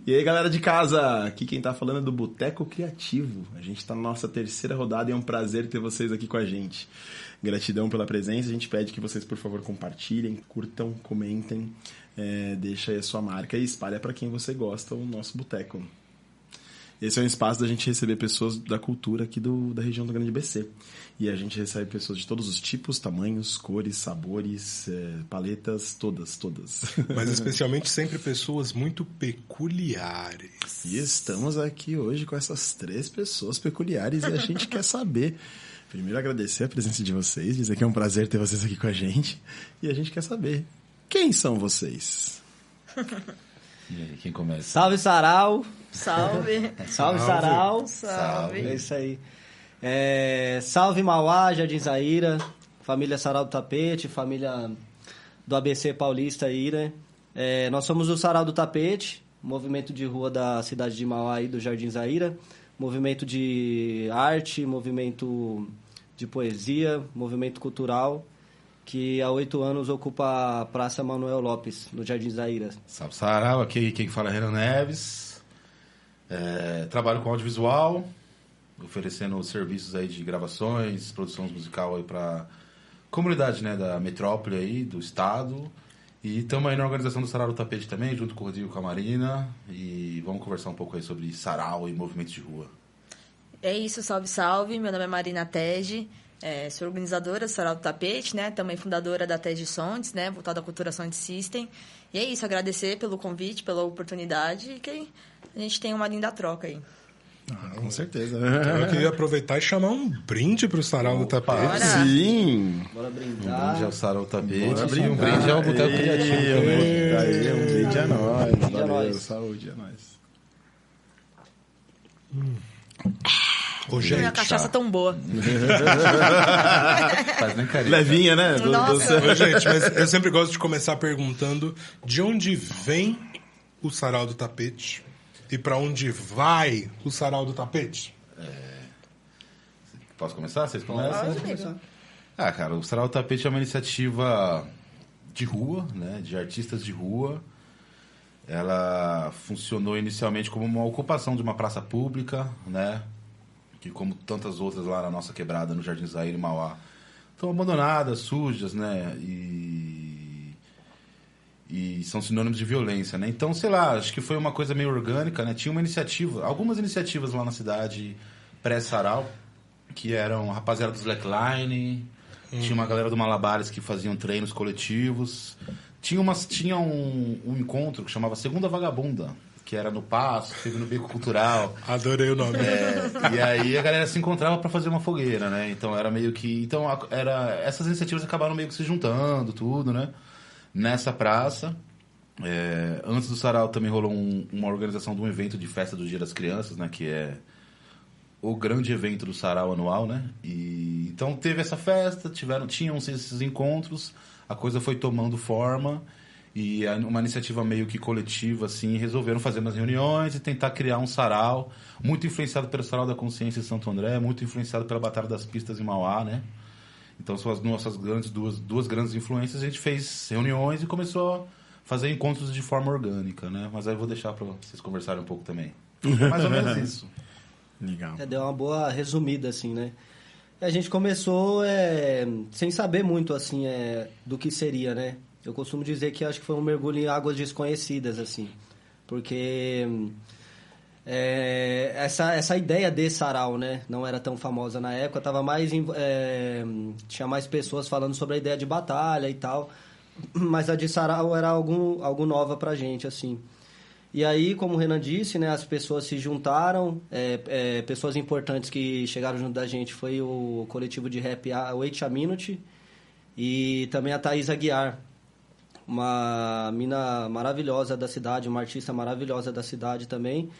E aí, galera de casa, aqui quem tá falando é do Boteco Criativo. A gente tá na nossa terceira rodada e é um prazer ter vocês aqui com a gente. Gratidão pela presença, a gente pede que vocês, por favor, compartilhem, curtam, comentem, deixa aí a sua marca e espalha para quem você gosta o nosso boteco. Esse é um espaço da gente receber pessoas da cultura aqui da região do Grande BC. E a gente recebe pessoas de todos os tipos, tamanhos, cores, sabores, paletas, todas. Mas especialmente sempre pessoas muito peculiares. E estamos aqui hoje com essas 3 pessoas peculiares e a gente quer saber. Primeiro, agradecer a presença de vocês, dizer que é um prazer ter vocês aqui com a gente. E a gente quer saber, quem são vocês? E aí, quem começa? Salve, Sarau! Salve! Salve, Sarau! Salve! É isso aí. Salve, Mauá, Jardim Zaira, família Sarau do Tapete, família do ABC Paulista aí, né? Nós somos o Sarau do Tapete, movimento de rua da cidade de Mauá e do Jardim Zaira, movimento de arte, movimento de poesia, movimento cultural, que há 8 anos ocupa a Praça Manuel Lopes, no Jardim Zaira. Salve, Sarau, aqui quem fala é Renan Neves. Trabalho com audiovisual, oferecendo serviços aí de gravações, produção musical aí para comunidade, né, da metrópole aí, do estado. E estamos aí na organização do Sarau do Tapete também, junto com o Rodrigo e com a Marina. E vamos conversar um pouco aí sobre sarau e movimentos de rua. É isso, salve! Meu nome é Marina Tege, sou organizadora do Sarau do Tapete, né? Também fundadora da Tege Sondes, né? Voltada à cultura Sound System. E é isso, agradecer pelo convite, pela oportunidade e que a gente tem uma linda troca aí. Com certeza. Então, eu queria aproveitar e chamar um brinde pro Sarau do Tapete. Bora. Sim! Bora Um brindar. brinde ao Sarau do Tapete Bora e um brinde ao Boteco Criativo também. Um brinde a nós. Brinde a Valeu, nós. saúde a nós. Ô, Não é gente, uma cachaça tão boa. Faz nem carinho. Levinha, né? Nossa. Ô, gente, mas eu sempre gosto de começar perguntando de onde vem o Sarau do Tapete e para onde vai o Sarau do Tapete? Posso começar? Vocês começam? Pode começar. Cara, o Sarau do Tapete é uma iniciativa de rua, né? De artistas de rua. Ela funcionou inicialmente como uma ocupação de uma praça pública, né? Que, como tantas outras lá na nossa quebrada, no Jardim Zaira e Mauá, estão abandonadas, sujas, né? E são sinônimos de violência, né? Então, sei lá, acho que foi uma coisa meio orgânica, né? Tinha uma iniciativa, algumas iniciativas lá na cidade pré-sarau, que eram a rapaziada do Slackline, tinha uma galera do Malabares que faziam treinos coletivos, tinha um encontro que chamava Segunda Vagabunda, que era no Passo, teve no Beco Cultural. Adorei o nome. E aí a galera se encontrava para fazer uma fogueira, né? Então era meio que... Então essas iniciativas acabaram meio que se juntando, tudo, né? Nessa praça. Antes do Sarau também rolou uma organização de um evento de festa do Dia das Crianças, né? Que é o grande evento do Sarau anual, né? E então teve essa festa, tinham esses encontros, a coisa foi tomando forma e uma iniciativa meio que coletiva, assim, resolveram fazer umas reuniões e tentar criar um sarau, muito influenciado pelo Sarau da Consciência em Santo André, muito influenciado pela Batalha das Pistas em Mauá, né? Então são as nossas duas grandes influências. A gente fez reuniões e começou a fazer encontros de forma orgânica, né? Mas aí eu vou deixar para vocês conversarem um pouco também. É mais ou menos isso. Legal. Deu uma boa resumida, assim, né? A gente começou sem saber muito, assim, do que seria, né? Eu costumo dizer que acho que foi um mergulho em águas desconhecidas, assim. Porque essa ideia de sarau, né? Não era tão famosa na época. Tinha mais pessoas falando sobre a ideia de batalha e tal. Mas a de sarau era algo nova pra gente, assim. E aí, como o Renan disse, né, as pessoas se juntaram, pessoas importantes que chegaram junto da gente foi o coletivo de rap Wait a Minute e também a Thaís Aguiar, uma mina maravilhosa da cidade, uma artista maravilhosa da cidade também,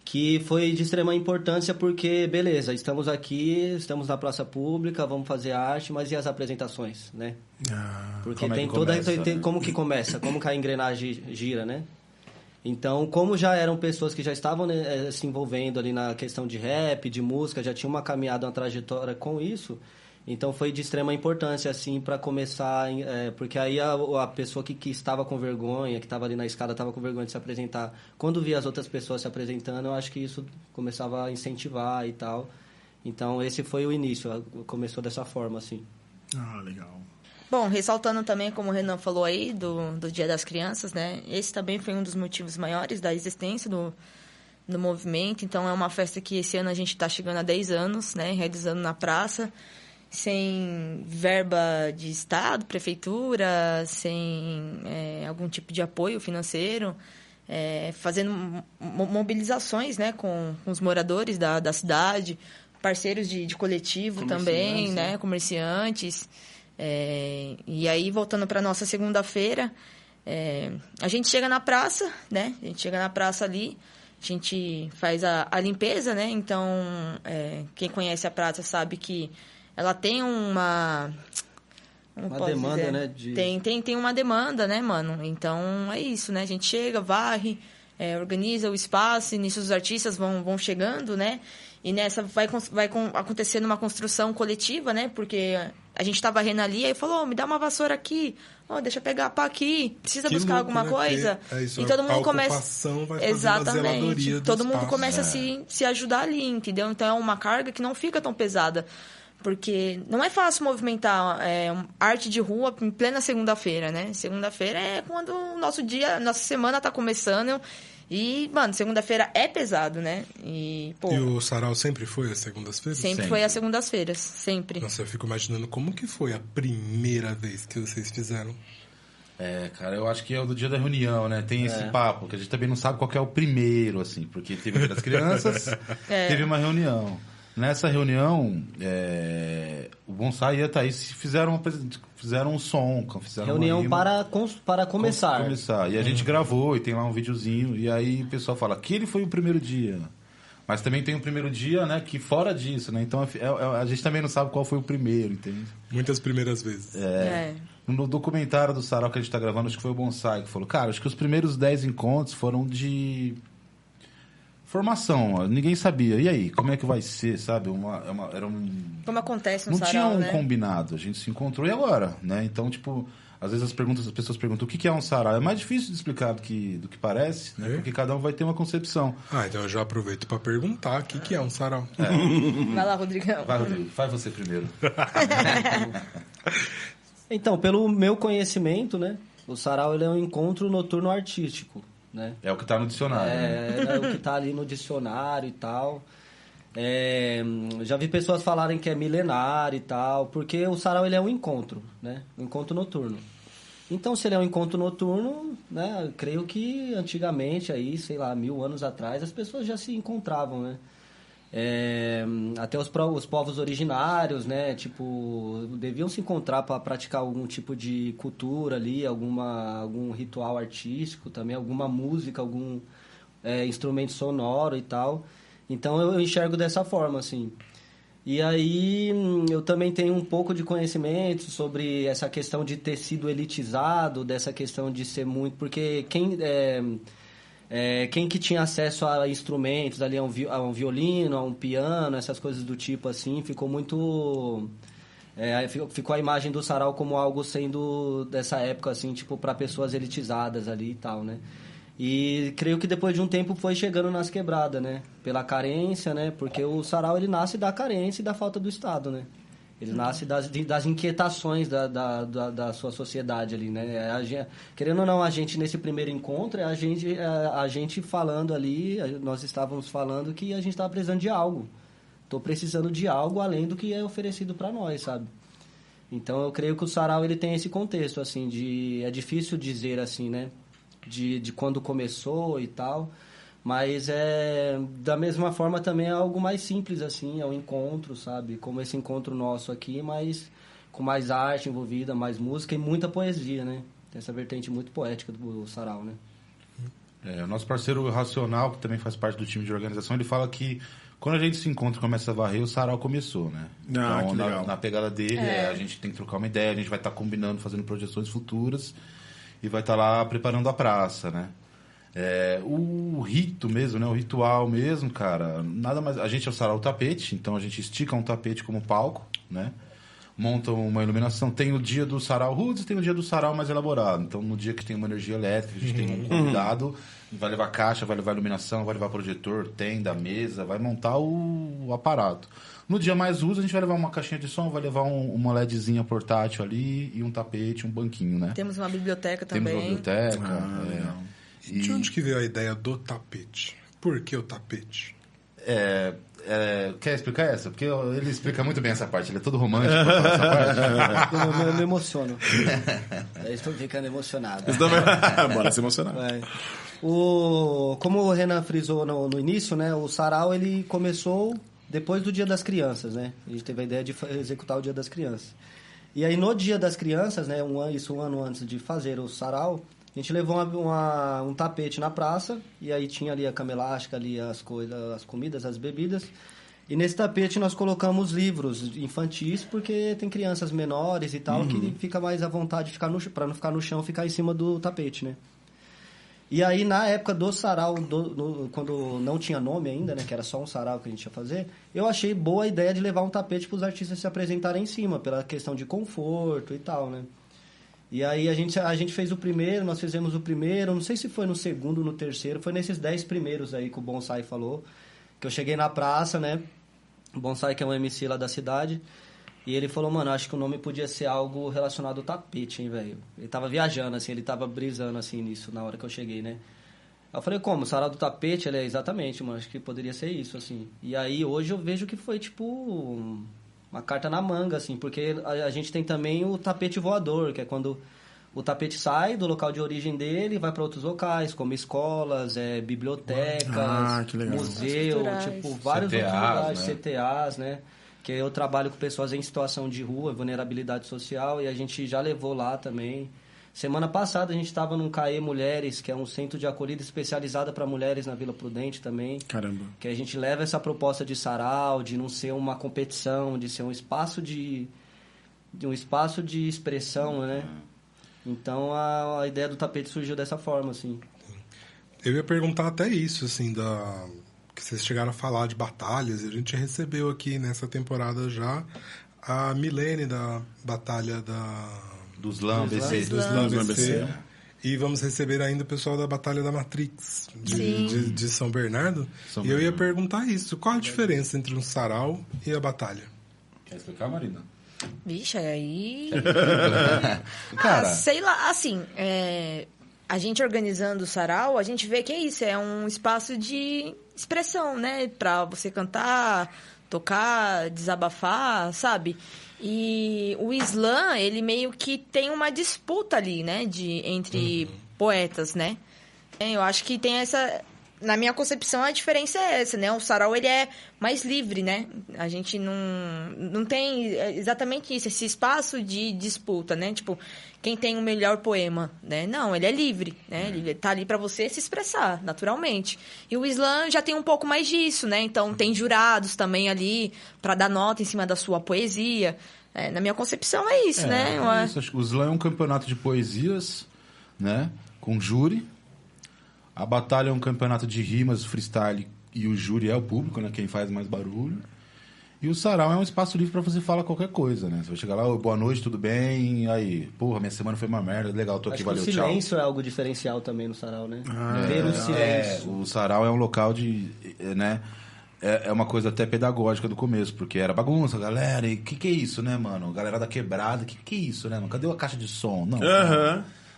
que foi de extrema importância porque, beleza, estamos aqui, estamos na praça pública, vamos fazer arte, mas e as apresentações, né? Porque tem como que começa, como que a engrenagem gira, né? Então, como já eram pessoas que já estavam, né, se envolvendo ali na questão de rap, de música, já tinha uma caminhada, uma trajetória com isso, Então foi de extrema importância, assim, para começar... porque aí a pessoa que estava com vergonha, que estava ali na escada, estava com vergonha de se apresentar. Quando via as outras pessoas se apresentando, eu acho que isso começava a incentivar e tal. Então esse foi o início, começou dessa forma, assim. Ah, legal. Bom, ressaltando também, como o Renan falou aí, do Dia das Crianças, né? Esse também foi um dos motivos maiores da existência do movimento. Então, é uma festa que esse ano a gente está chegando a 10 anos, né? Realizando na praça, sem verba de Estado, prefeitura, sem algum tipo de apoio financeiro, fazendo mobilizações, né? Com os moradores da cidade, parceiros de coletivo também, né? Comerciantes. E aí, voltando para nossa segunda-feira, a gente chega na praça, né? A gente chega na praça ali, a gente faz a limpeza, né? Então, quem conhece a praça sabe que ela tem uma demanda, dizer? né? Tem uma demanda, né, mano? Então, é isso, né? A gente chega, varre, organiza o espaço, e nisso os artistas vão chegando, né? E nessa vai acontecendo uma construção coletiva, né? Porque a gente estava varrendo ali, aí falou, me dá uma vassoura aqui, deixa eu pegar a pá aqui, precisa Que buscar louco, alguma né? coisa. Isso, e todo mundo começa... ocupação vai fazendo Exatamente. a zeladoria do Todo mundo espaço. começa a se ajudar ali, entendeu? Então é uma carga que não fica tão pesada. Porque não é fácil movimentar arte de rua em plena segunda-feira, né? Segunda-feira é quando o nossa semana tá começando. E, mano, segunda-feira é pesado, né? E o sarau sempre foi às segundas-feiras? Sempre foi às segundas-feiras, sempre. Nossa, eu fico imaginando como que foi a primeira vez que vocês fizeram. Cara, eu acho que é o do dia da reunião, né? Tem esse papo, que a gente também não sabe qual que é o primeiro, assim, porque teve o dia das crianças, teve uma reunião. Nessa reunião, o Bonsai e a Thaís fizeram um som, fizeram reunião uma rima, para começar. E a gente gravou, e tem lá um videozinho, e aí o pessoal fala que ele foi o primeiro dia. Mas também tem o primeiro dia, né, que fora disso, né? Então a gente também não sabe qual foi o primeiro, entende? Muitas primeiras vezes. No documentário do sarau que a gente tá gravando, acho que foi o Bonsai que falou, cara, acho que os primeiros 10 encontros foram de formação, ninguém sabia. E aí, como é que vai ser, sabe? Era um... Como acontece no não sarau, tinha um né? combinado, a gente se encontrou e agora, né? Então, tipo, às vezes as pessoas perguntam o que é um sarau. É mais difícil de explicar do que parece, né? Porque cada um vai ter uma concepção. Então eu já aproveito para perguntar o que é um sarau. Vai lá, Rodrigão. Vai, Rodrigo, faz você primeiro. Então, pelo meu conhecimento, né? O sarau ele é um encontro noturno artístico, né? É o que tá no dicionário. É o que tá ali no dicionário e tal. Já vi pessoas falarem que é milenário e tal, porque o sarau ele é um encontro, né? Um encontro noturno. Então, se ele é um encontro noturno, né? Eu creio que antigamente, aí, sei lá, 1000 anos atrás, as pessoas já se encontravam, né? Até os povos originários, né? Tipo, deviam se encontrar para praticar algum tipo de cultura ali, algum ritual artístico também, alguma música, algum instrumento sonoro e tal. Então eu enxergo dessa forma, assim. E aí eu também tenho um pouco de conhecimento sobre essa questão de ter sido elitizado, dessa questão de ser muito... Porque quem que tinha acesso a instrumentos, ali a um violino, a um piano, essas coisas do tipo assim, ficou muito... ficou a imagem do sarau como algo sendo dessa época, assim, tipo, para pessoas elitizadas ali e tal, né? E creio que depois de um tempo foi chegando nas quebradas, né? Pela carência, né? Porque o sarau, ele nasce da carência e da falta do Estado, né? Ele nasce das inquietações da sua sociedade ali, né? Querendo ou não, a gente, nesse primeiro encontro, a gente falando ali, nós estávamos falando que a gente estava precisando de algo. Estou precisando de algo além do que é oferecido para nós, sabe? Então, eu creio que o sarau, ele tem esse contexto, assim, é difícil dizer, assim, né? De quando começou e tal, mas da mesma forma também é algo mais simples, assim, é um encontro, sabe? Como esse encontro nosso aqui, mas com mais arte envolvida, mais música e muita poesia, né? Tem essa vertente muito poética do sarau, né? O nosso parceiro Racional, que também faz parte do time de organização, ele fala que quando a gente se encontra e começa a varrer, o sarau começou, né? Então, na pegada dele, a gente tem que trocar uma ideia, a gente vai estar combinando, fazendo projeções futuras e vai estar lá preparando a praça, né? O rito mesmo, né? O ritual mesmo, cara, nada mais... A gente é o sarau tapete, então a gente estica um tapete como palco, né? montam uma iluminação. Tem o dia do sarau roots e tem o dia do sarau mais elaborado. Então, no dia que tem uma energia elétrica, a gente tem um convidado, vai levar caixa, vai levar iluminação, vai levar projetor, tenda, mesa, vai montar o aparato. No dia mais uso, a gente vai levar uma caixinha de som, vai levar uma LEDzinha portátil ali e um tapete, um banquinho, né? Temos uma biblioteca também. Temos uma biblioteca. De onde que veio a ideia do tapete? Por que o tapete? Quer explicar essa? Porque ele explica muito bem essa parte. Ele é todo romântico pra falar essa parte. Eu me emociono. Eu estou ficando emocionado. Bora se emocionar. Como o Renan frisou no início, né? O sarau, ele começou depois do Dia das Crianças, né? A gente teve a ideia de executar o Dia das Crianças. E aí, no Dia das Crianças, né? Um ano antes de fazer o sarau, a gente levou um tapete na praça, e aí tinha ali a cama elástica, ali as coisas, as comidas, as bebidas. E nesse tapete nós colocamos livros infantis, porque tem crianças menores e tal, que fica mais à vontade de ficar para não ficar no chão, ficar em cima do tapete, né? E aí, na época do sarau, quando não tinha nome ainda, né, que era só um sarau que a gente ia fazer, eu achei boa a ideia de levar um tapete para os artistas se apresentarem em cima, pela questão de conforto e tal, né? E aí a gente fez o primeiro, nós fizemos o primeiro, não sei se foi no segundo ou no terceiro, foi nesses 10 primeiros aí que o Bonsai falou, que eu cheguei na praça, né? O Bonsai, que é um MC lá da cidade, e ele falou, mano, acho que o nome podia ser algo relacionado ao tapete, hein, velho? Ele tava viajando, assim, ele tava brisando, assim, nisso, na hora que eu cheguei, né? Aí eu falei, como? Sarau do tapete? Ele exatamente, mano, acho que poderia ser isso, assim. E aí, hoje eu vejo que foi, tipo, uma carta na manga, assim, porque a gente tem também o tapete voador, que é quando o tapete sai do local de origem dele e vai para outros locais, como escolas, bibliotecas, museu, tipo, vários CTAs, outros lugares, né? CTAs, né? Que eu trabalho com pessoas em situação de rua, vulnerabilidade social, e a gente já levou lá também. Semana passada a gente estava num CAE Mulheres, que é um centro de acolhida especializada para mulheres na Vila Prudente também. Caramba. Que a gente leva essa proposta de sarau, de não ser uma competição, de ser um espaço de expressão, né? Então a ideia do tapete surgiu dessa forma, assim. Eu ia perguntar até isso, assim, que vocês chegaram a falar de batalhas, e a gente recebeu aqui nessa temporada já a Milene da Batalha Do Slam BC. do Slam BC. E vamos receber ainda o pessoal da Batalha da Matrix, de São Bernardo. São E eu ia Bernardo. perguntar isso, qual a diferença entre um sarau e a batalha? Quer explicar, Marina? Vixe, aí... Cara, sei lá, assim, a gente organizando o sarau, a gente vê que é isso, é um espaço de expressão, né? Pra você cantar, tocar, desabafar, sabe? E o slam, ele meio que tem uma disputa ali, né? Entre poetas, né? Eu acho que tem essa... Na minha concepção, a diferença é essa, né? O sarau, ele é mais livre, né? A gente não tem exatamente isso, esse espaço de disputa, né? Tipo, quem tem o melhor poema, né? Não, ele é livre, né? Ele tá ali pra você se expressar, naturalmente. E o slam já tem um pouco mais disso, né? Então, tem jurados também ali pra dar nota em cima da sua poesia. Na minha concepção, é isso, né? É isso. Acho que o Slam é um campeonato de poesias, né? Com júri. A batalha é um campeonato de rimas, freestyle, e o júri é o público, né? Quem faz mais barulho. E o sarau é um espaço livre pra você falar qualquer coisa, né? Você vai chegar lá, boa noite, tudo bem? Aí, porra, minha semana foi uma merda, legal, tô aqui, Acho valeu, que o tchau. silêncio é algo diferencial também no sarau, né? Ter o silêncio. O sarau é um local de, né? É uma coisa até pedagógica do começo, porque era bagunça, galera, e que é isso, né, mano? Galera da quebrada, que é isso, né, mano? Cadê a caixa de som? Não.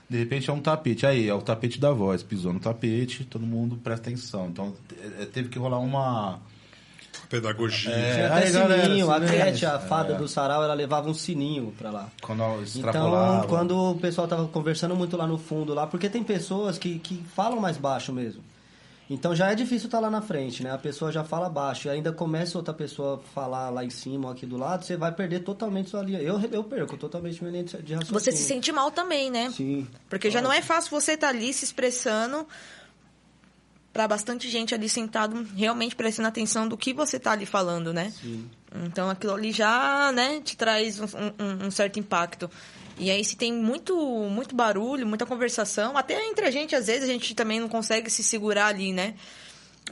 De repente é um tapete. Aí, é o tapete da voz. Pisou no tapete, todo mundo presta atenção. Então, teve que rolar uma... Pedagogia. Tinha até aí, galera, sininho. A silêncio. Cat, a fada do sarau, ela levava um sininho pra lá. Quando extrapolava. Então, quando o pessoal tava conversando muito lá no fundo, lá, porque tem pessoas que falam mais baixo mesmo. Então já é difícil estar lá na frente, né? A pessoa já fala baixo e ainda começa outra pessoa a falar lá em cima ou aqui do lado, você vai perder totalmente sua linha. Eu perco totalmente minha linha de raciocínio. Você se sente mal também, né? Sim. Porque já não é fácil você estar ali se expressando para bastante gente ali sentado, realmente prestando atenção do que você tá ali falando, né? Sim. Então aquilo ali já, né, te traz um certo impacto. E aí se tem muito barulho, muita conversação, até entre a gente, às vezes, a gente também não consegue se segurar ali, né?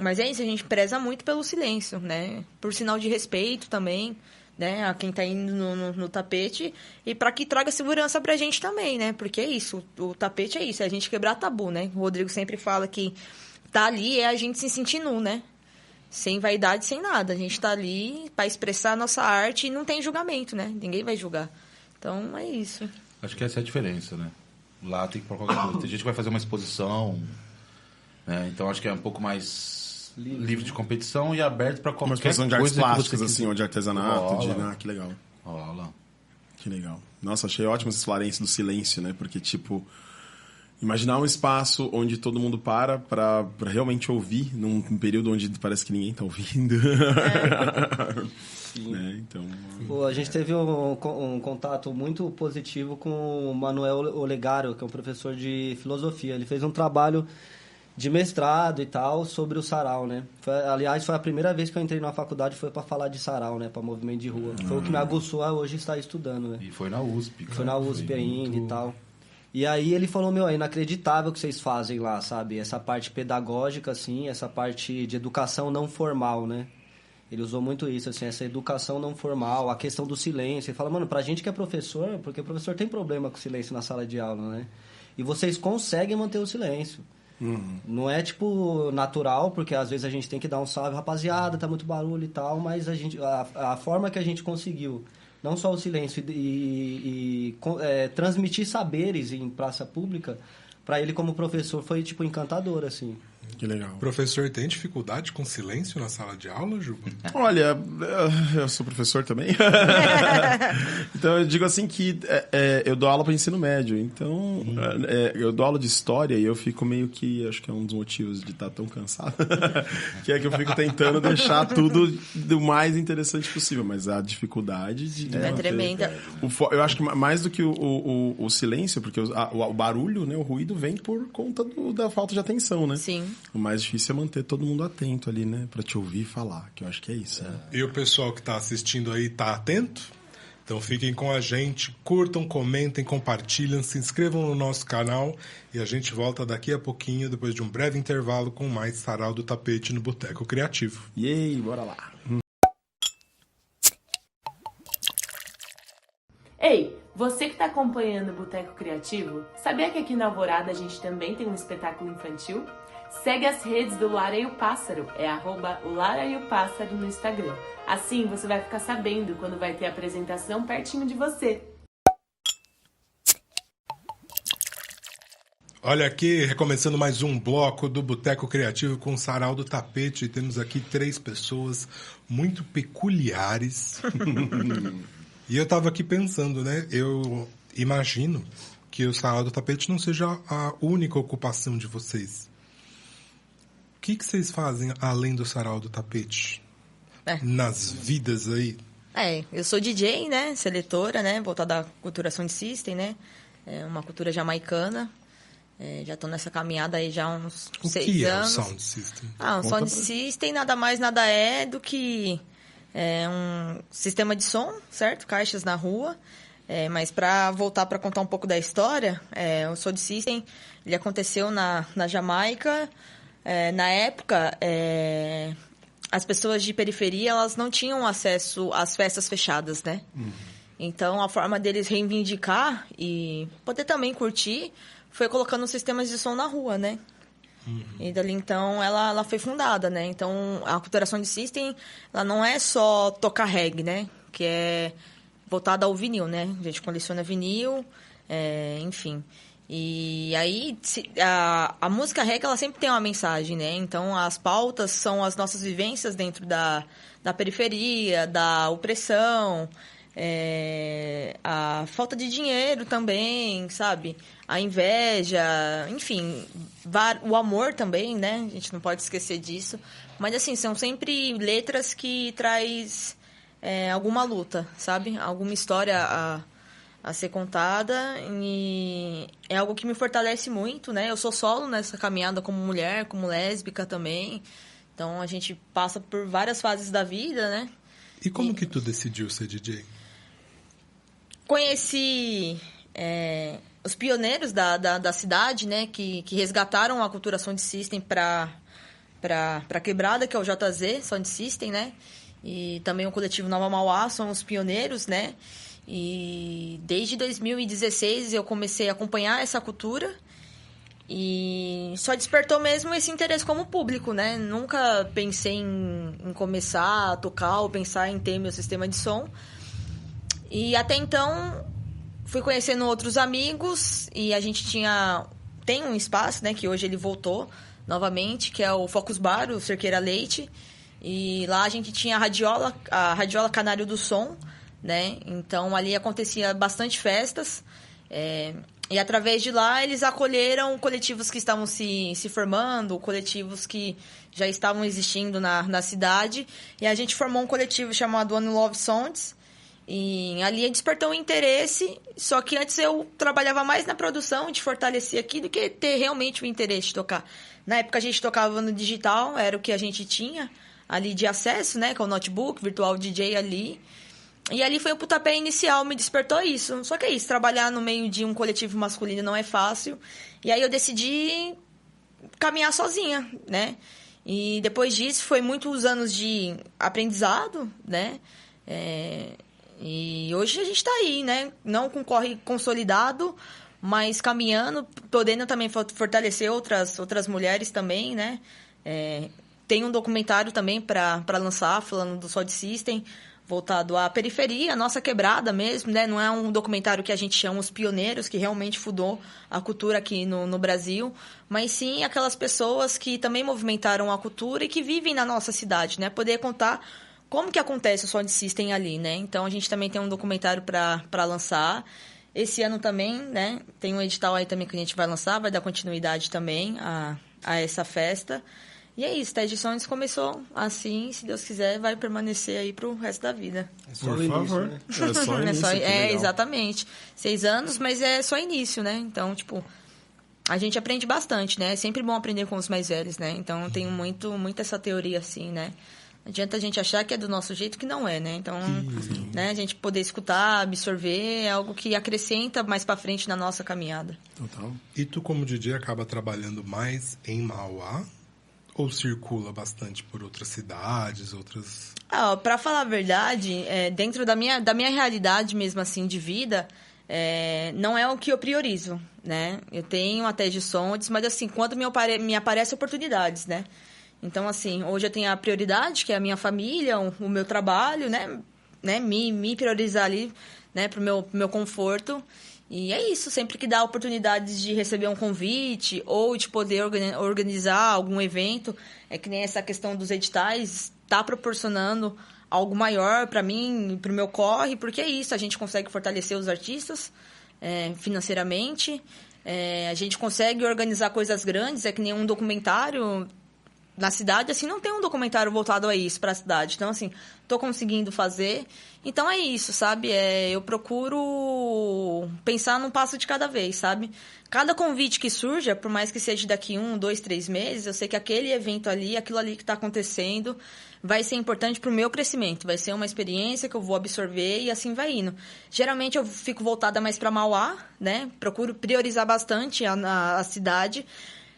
Mas é isso, a gente preza muito pelo silêncio, né? Por sinal de respeito também, né, a quem tá indo no tapete, e para que traga segurança pra gente também, né? Porque é isso, o tapete é isso, é a gente quebrar tabu, né? O Rodrigo sempre fala que tá ali é a gente se sentir nu, né? Sem vaidade, sem nada. A gente tá ali para expressar a nossa arte e não tem julgamento, né? Ninguém vai julgar. Então, é isso. Acho que essa é a diferença, né? Lá tem que pôr qualquer coisa. Tem gente que vai fazer uma exposição, né? Então acho que é um pouco mais livre de competição e aberto para qualquer Uma exposição de coisa artes que você plásticas, assim, ou de artesanato. Rola. Que legal. Rola. Que legal. Nossa, achei ótimo esse falarem do silêncio, né? Porque, tipo, imaginar um espaço onde todo mundo para pra realmente ouvir, num período onde parece que ninguém tá ouvindo. Né? Então... Pô, a gente teve um contato muito positivo com o Manuel Olegário, que é um professor de filosofia. Ele fez um trabalho de mestrado e tal sobre o sarau, né? Aliás, foi a primeira vez que eu entrei na faculdade, foi para falar de sarau, né? Para movimento de rua. Foi o que me aguçou a hoje estar estudando, né? E foi na USP. Cara. Foi na USP ainda e tal. E aí ele falou, é inacreditável o que vocês fazem lá, sabe? Essa parte pedagógica, assim, essa parte de educação não formal, né? Ele usou muito isso, assim, essa educação não formal, a questão do silêncio. Ele fala, mano, pra gente que é professor, porque o professor tem problema com silêncio na sala de aula, né? E vocês conseguem manter o silêncio. Não é, tipo, natural, porque às vezes a gente tem que dar um salve, rapaziada, tá muito barulho e tal, mas a forma que a gente conseguiu, não só o silêncio e transmitir saberes em praça pública, pra ele como professor foi, tipo, encantador, assim. Que legal. O professor tem dificuldade com silêncio na sala de aula, Juba? Olha, eu sou professor também. Então eu digo assim que eu dou aula para ensino médio. Então eu dou aula de história e eu fico meio que, acho que é um dos motivos de estar tão cansado, que é que eu fico tentando deixar tudo do mais interessante possível. Mas a dificuldade de É tremenda. eu acho que mais do que o silêncio, porque o barulho, né, o ruído vem por conta da falta de atenção, né? Sim. O mais difícil é manter todo mundo atento ali, né? Pra te ouvir falar, que eu acho que é isso. Né? E o pessoal que tá assistindo aí tá atento? Então fiquem com a gente, curtam, comentem, compartilhem, se inscrevam no nosso canal e a gente volta daqui a pouquinho, depois de um breve intervalo, com mais Sarau do Tapete no Boteco Criativo. Yay, bora lá. Ei, você que está acompanhando o Boteco Criativo, sabia que aqui na Alvorada a gente também tem um espetáculo infantil? Segue as redes do Lara e o Pássaro, é @LaraEoPássaro no Instagram. Assim você vai ficar sabendo quando vai ter apresentação pertinho de você. Olha aqui, recomeçando mais um bloco do Boteco Criativo com o Sarau do Tapete. Temos aqui 3 pessoas muito peculiares. E eu tava aqui pensando, né? Eu imagino que o Sarau do Tapete não seja a única ocupação de vocês. O que vocês fazem além do Sarau do Tapete? Nas vidas aí? Eu sou DJ, né? Seletora, né? Voltada à cultura Sound System, né? É uma cultura jamaicana. Já estou nessa caminhada aí já há uns 6 anos. O que é o Sound System? Um Sound System nada mais, nada é do que um sistema de som, certo? Caixas na rua. Mas para voltar para contar um pouco da história, o Sound System ele aconteceu na Jamaica. Na época, as pessoas de periferia elas não tinham acesso às festas fechadas, né? Então, a forma deles reivindicar e poder também curtir foi colocando sistemas de som na rua, né? E dali, então, ela foi fundada, né? Então, a cultura Sound System, ela não é só tocar reggae, né? Que é voltada ao vinil, né? A gente coleciona vinil, enfim. E aí, a música reggae, ela sempre tem uma mensagem, né? Então, as pautas são as nossas vivências dentro da periferia, da opressão, a falta de dinheiro também, sabe? A inveja, enfim, o amor também, né? A gente não pode esquecer disso. Mas, assim, são sempre letras que traz alguma luta, sabe? Alguma história a ser contada e é algo que me fortalece muito, né? Eu sou solo nessa caminhada como mulher, como lésbica também. Então, a gente passa por várias fases da vida, né? E como que tu decidiu ser DJ? Conheci os pioneiros da cidade, né? Que resgataram a cultura Sound System para Quebrada, que é o JZ Sound System, né? E também o coletivo Nova Mauá são os pioneiros, né? E desde 2016 eu comecei a acompanhar essa cultura e só despertou mesmo esse interesse como público, né? Nunca pensei em começar a tocar ou pensar em ter meu sistema de som. E até então fui conhecendo outros amigos e a gente tem um espaço, né? Que hoje ele voltou novamente, que é o Focus Bar, o Cerqueira Leite. E lá a gente tinha a Radiola Canário do Som, né? Então ali acontecia bastante festas. E através de lá eles acolheram coletivos que estavam se formando, coletivos que já estavam existindo na cidade. E a gente formou um coletivo chamado One Love Sounds. E ali despertou um interesse, só que antes eu trabalhava mais na produção, de fortalecer aqui, do que ter realmente o interesse de tocar. Na época a gente tocava no digital, era o que a gente tinha ali de acesso, né? Com o notebook, virtual DJ ali. E ali foi o pontapé inicial, me despertou isso. Só que é isso, trabalhar no meio de um coletivo masculino não é fácil. E aí eu decidi caminhar sozinha, né? E depois disso foi muitos anos de aprendizado, né? E hoje a gente está aí, né? Não com corre consolidado, mas caminhando, podendo também fortalecer outras mulheres também, né? Tem um documentário também para lançar, falando do Sound System, voltado à periferia, a nossa quebrada mesmo, né? Não é um documentário que a gente chama os pioneiros, que realmente fundou a cultura aqui no Brasil, mas sim aquelas pessoas que também movimentaram a cultura e que vivem na nossa cidade, né? Poder contar como que acontece o Sound System ali, né? Então, a gente também tem um documentário para lançar. Esse ano também, né? Tem um edital aí também que a gente vai lançar, vai dar continuidade também a essa festa. E é isso, TED Songs começou assim, se Deus quiser, vai permanecer aí pro resto da vida. É só o início, né? É só o início, exatamente. 6 anos, mas é só início, né? Então, tipo, a gente aprende bastante, né? É sempre bom aprender com os mais velhos, né? Então, eu tenho muito essa teoria, assim, né? Não adianta a gente achar que é do nosso jeito, que não é, né? Então, né, a gente poder escutar, absorver, é algo que acrescenta mais pra frente na nossa caminhada. Total. E tu, como DJ, acaba trabalhando mais em Mauá? Ou circula bastante por outras cidades, outras... Pra falar a verdade, dentro da minha realidade mesmo, assim, de vida, não é o que eu priorizo, né? Eu tenho até de sondes, mas, assim, quando me aparecem oportunidades, né? Então, assim, hoje eu tenho a prioridade, que é a minha família, o meu trabalho, né? Me priorizar ali, né? Pro meu conforto. E é isso, sempre que dá oportunidades de receber um convite ou de poder organizar algum evento, é que nem essa questão dos editais, está proporcionando algo maior para mim, para o meu corre, porque é isso, a gente consegue fortalecer os artistas financeiramente, a gente consegue organizar coisas grandes, é que nem um documentário... Na cidade, assim, não tem um documentário voltado a isso, para a cidade. Então, assim, tô conseguindo fazer. Então, é isso, sabe? Eu procuro pensar num passo de cada vez, sabe? Cada convite que surja, por mais que seja daqui 1, 2, 3 meses, eu sei que aquele evento ali, aquilo ali que está acontecendo, vai ser importante para o meu crescimento. Vai ser uma experiência que eu vou absorver e assim vai indo. Geralmente, eu fico voltada mais para Mauá, né? Procuro priorizar bastante a cidade.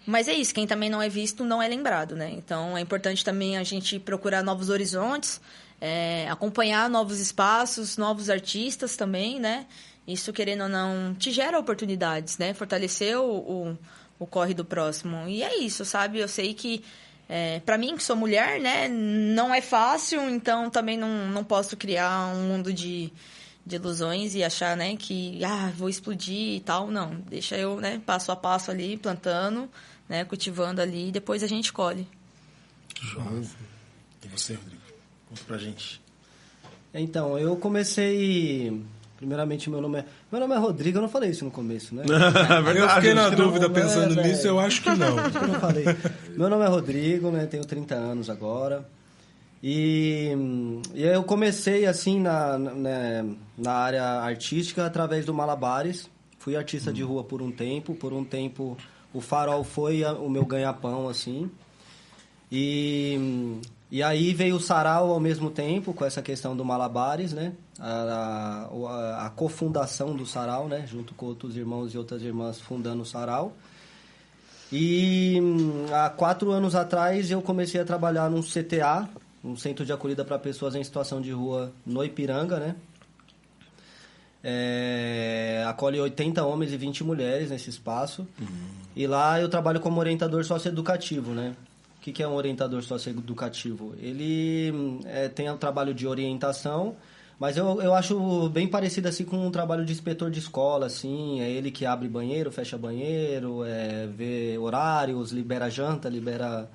Mas é isso, quem também não é visto não é lembrado, né? Então, é importante também a gente procurar novos horizontes, acompanhar novos espaços, novos artistas também, né? Isso, querendo ou não, te gera oportunidades, né? Fortalecer o corre do próximo. E é isso, sabe? Eu sei que, para mim, que sou mulher, né? Não é fácil, então também não posso criar um mundo de ilusões e achar, né, que vou explodir e tal. Não, deixa eu, né, passo a passo ali, plantando, né, cultivando ali, e depois a gente colhe. João. E você, Rodrigo? Conta pra gente. Então, eu comecei... Primeiramente, meu nome é Rodrigo, eu não falei isso no começo, né? Eu fiquei na dúvida pensando nisso, eu acho que não. Acho que eu não falei. Meu nome é Rodrigo, né, tenho 30 anos agora. E eu comecei, assim, na área artística através do Malabares. Fui artista de rua por um tempo. Por um tempo, o Farol foi o meu ganha-pão, assim. E aí veio o Sarau ao mesmo tempo, com essa questão do Malabares, né? A cofundação do Sarau, né? Junto com outros irmãos e outras irmãs fundando o Sarau. E há 4 anos atrás eu comecei a trabalhar num CTA, um centro de acolhida para pessoas em situação de rua no Ipiranga, né? Acolhe 80 homens e 20 mulheres nesse espaço. E lá eu trabalho como orientador socioeducativo, né? O que é um orientador socioeducativo? Ele tem um trabalho de orientação, mas eu acho bem parecido assim com um trabalho de inspetor de escola, assim. É ele que abre banheiro, fecha banheiro, vê horários, libera janta, libera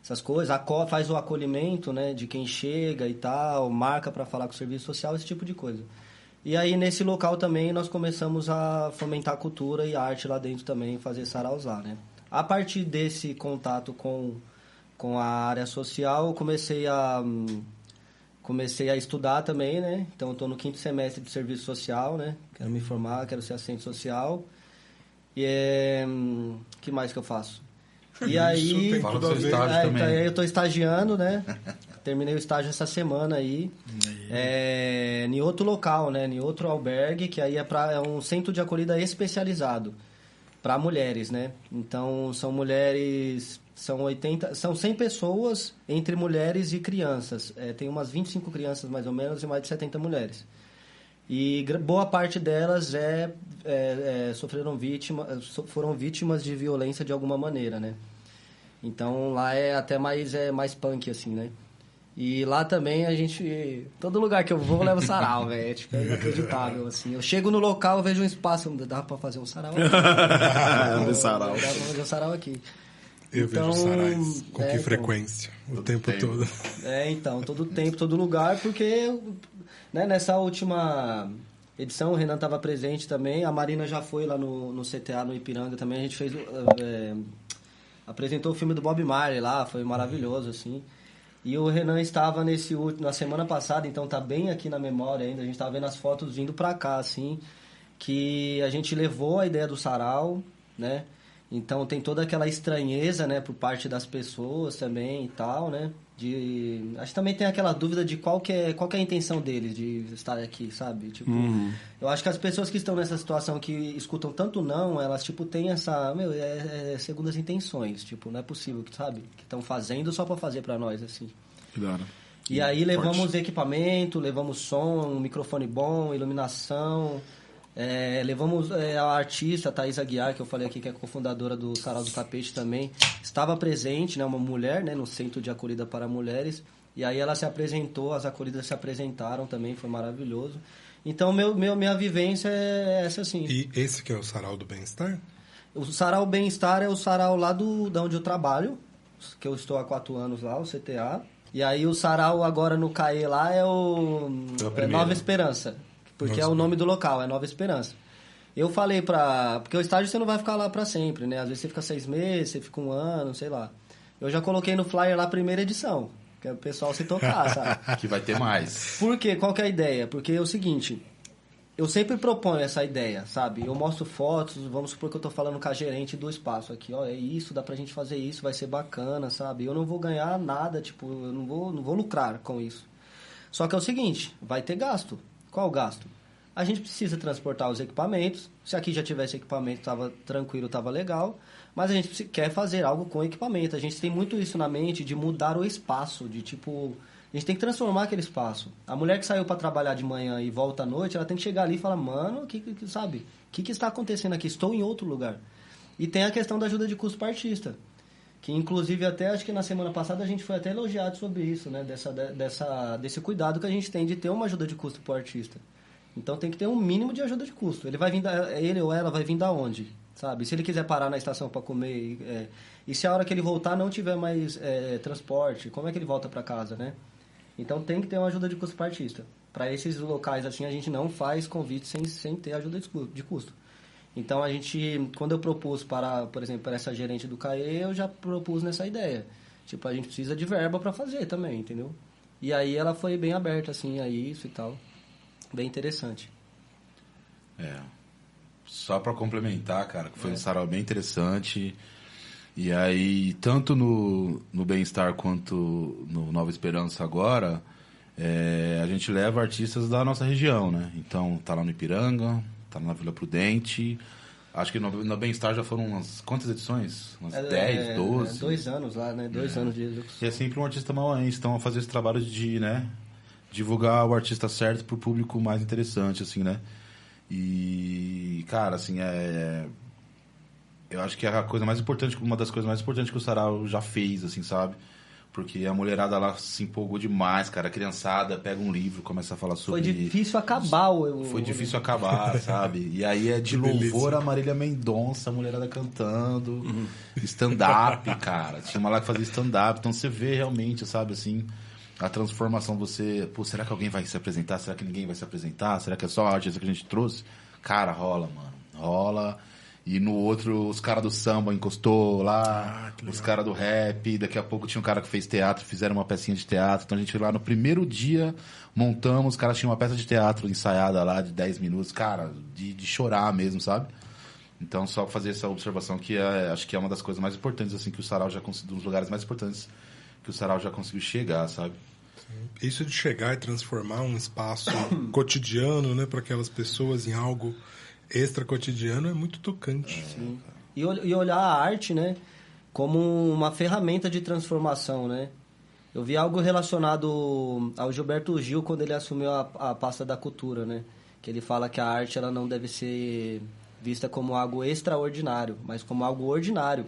essas coisas, faz o acolhimento, né, de quem chega e tal, marca para falar com o serviço social, esse tipo de coisa. E aí, nesse local também, nós começamos a fomentar a cultura e a arte lá dentro também, fazer saraus lá, né? A partir desse contato com a área social, eu comecei a estudar também, né? Então, eu estou no 5º semestre de serviço social, né? Quero me formar, quero ser assistente social. E que mais que eu faço? E aí, tem tudo a ver. Aí eu estou estagiando, né? Terminei o estágio essa semana aí. Em outro local, né? Em outro albergue, que aí é um centro de acolhida especializado para mulheres, né? Então, são mulheres... São 100 pessoas entre mulheres e crianças. Tem umas 25 crianças, mais ou menos, e mais de 70 mulheres. E boa parte delas foram vítimas de violência de alguma maneira, né? Então, lá é até mais punk, assim, né? E lá também a gente... Todo lugar que eu vou, eu levo sarau, velho. Tipo, é inacreditável, assim. Eu chego no local, eu vejo um espaço. Dá pra fazer um sarau aqui. Dá pra fazer um sarau aqui. Eu vejo sarais. Com que frequência? O tempo todo. Então, todo tempo, todo lugar, porque... Né, nessa última edição, o Renan estava presente também. A Marina já foi lá no CTA, no Ipiranga também. A gente fez... apresentou o filme do Bob Marley lá. Foi maravilhoso, assim. E o Renan estava na semana passada, então tá bem aqui na memória ainda. A gente tava vendo as fotos vindo pra cá, assim. Que a gente levou a ideia do sarau, né? Então tem toda aquela estranheza, né, por parte das pessoas também e tal, né? Acho que também tem aquela dúvida de qual que é a intenção deles de estar aqui, sabe? Tipo, eu acho que as pessoas que estão nessa situação, que escutam tanto não, elas, tipo, têm essa... segundas intenções, tipo, não é possível, sabe? Que estão fazendo só pra fazer pra nós, assim. Claro. E aí levamos equipamento, levamos som, um microfone bom, iluminação... levamos a artista Thaís Aguiar, que eu falei aqui, que é cofundadora do Sarau do Tapete também, estava presente, né, uma mulher, né, no Centro de Acolhida para Mulheres, e aí ela se apresentou, as acolhidas se apresentaram também, foi maravilhoso. Então, minha vivência é essa, assim. E esse que é o Sarau do Bem-Estar? O Sarau Bem-Estar é o sarau lá da onde eu trabalho, que eu estou há 4 anos lá, o CTA, e aí o sarau agora no CAE lá é o Nova Esperança. Porque é o nome do local, é Nova Esperança. Eu falei porque o estágio você não vai ficar lá pra sempre, né? Às vezes você fica 6 meses, você fica 1 ano, sei lá. Eu já coloquei no flyer lá a primeira edição, que é o pessoal se tocar, sabe? Que vai ter mais. Por quê? Qual que é a ideia? Porque é o seguinte, eu sempre proponho essa ideia, sabe? Eu mostro fotos, vamos supor que eu tô falando com a gerente do espaço aqui, ó, é isso, dá pra gente fazer isso, vai ser bacana, sabe? Eu não vou ganhar nada, tipo, eu não vou lucrar com isso. Só que é o seguinte, vai ter gasto. Qual o gasto? A gente precisa transportar os equipamentos. Se aqui já tivesse equipamento, estava tranquilo, estava legal. Mas a gente quer fazer algo com equipamento. A gente tem muito isso na mente de mudar o espaço, de tipo... A gente tem que transformar aquele espaço. A mulher que saiu para trabalhar de manhã e volta à noite, ela tem que chegar ali e falar, mano, sabe? O que está acontecendo aqui? Estou em outro lugar. E tem a questão da ajuda de custo para artista. Que inclusive até acho que na semana passada a gente foi até elogiado sobre isso, né? Desse cuidado que a gente tem de ter uma ajuda de custo para o artista. Então tem que ter um mínimo de ajuda de custo. Ele ou ela vai vir da onde, sabe? Se ele quiser parar na estação para comer, e se a hora que ele voltar não tiver mais transporte, como é que ele volta para casa, né? Então tem que ter uma ajuda de custo para artista. Para esses locais assim a gente não faz convite sem ter ajuda de custo. Então a gente, quando eu propus por exemplo, para essa gerente do CAE, eu já propus nessa ideia. Tipo, a gente precisa de verba para fazer também, entendeu? E aí ela foi bem aberta assim a isso e tal. Bem interessante. Só para complementar, cara, que foi um sarau bem interessante. E aí, tanto no Bem-Estar quanto no Nova Esperança agora, a gente leva artistas da nossa região, né? Então, tá lá no Ipiranga, tá na Vila Prudente, Acho que no Bem-Estar já foram umas... Quantas edições? Umas 10, 12? 2 anos lá, né? 2 anos de execução. E é sempre um artista mauaense, então a fazer esse trabalho de, né, divulgar o artista certo pro público mais interessante, assim, né? E, cara, assim, eu acho que é a coisa mais importante, uma das coisas mais importantes que o Sarau já fez, assim, sabe? Porque a mulherada lá se empolgou demais, cara. A criançada pega um livro, começa a falar sobre... Foi difícil acabar Foi difícil acabar, sabe? E aí é de louvor a Marília Mendonça, a mulherada cantando. Stand-up, cara. Tinha uma lá que fazia stand-up. Então você vê realmente, sabe, assim, a transformação. Você... Pô, será que alguém vai se apresentar? Será que ninguém vai se apresentar? Será que é só a artista que a gente trouxe? Cara, rola, mano. Rola... E no outro, os caras do samba encostou lá, os caras do rap, daqui a pouco tinha um cara que fez teatro, fizeram uma pecinha de teatro. Então a gente foi lá no primeiro dia, montamos, os caras tinham uma peça de teatro ensaiada lá de 10 minutos, cara, de chorar mesmo, sabe? Então só pra fazer essa observação que acho que é uma das coisas mais importantes, assim, que o Sarau já conseguiu, um dos lugares mais importantes que o Sarau já conseguiu chegar, sabe? Isso de chegar e transformar um espaço cotidiano, né, para aquelas pessoas em algo extra cotidiano é muito tocante. Sim. E olhar a arte, né, como uma ferramenta de transformação, né? Eu vi algo relacionado ao Gilberto Gil quando ele assumiu a pasta da cultura, né? Que ele fala que a arte ela não deve ser vista como algo extraordinário, mas como algo ordinário.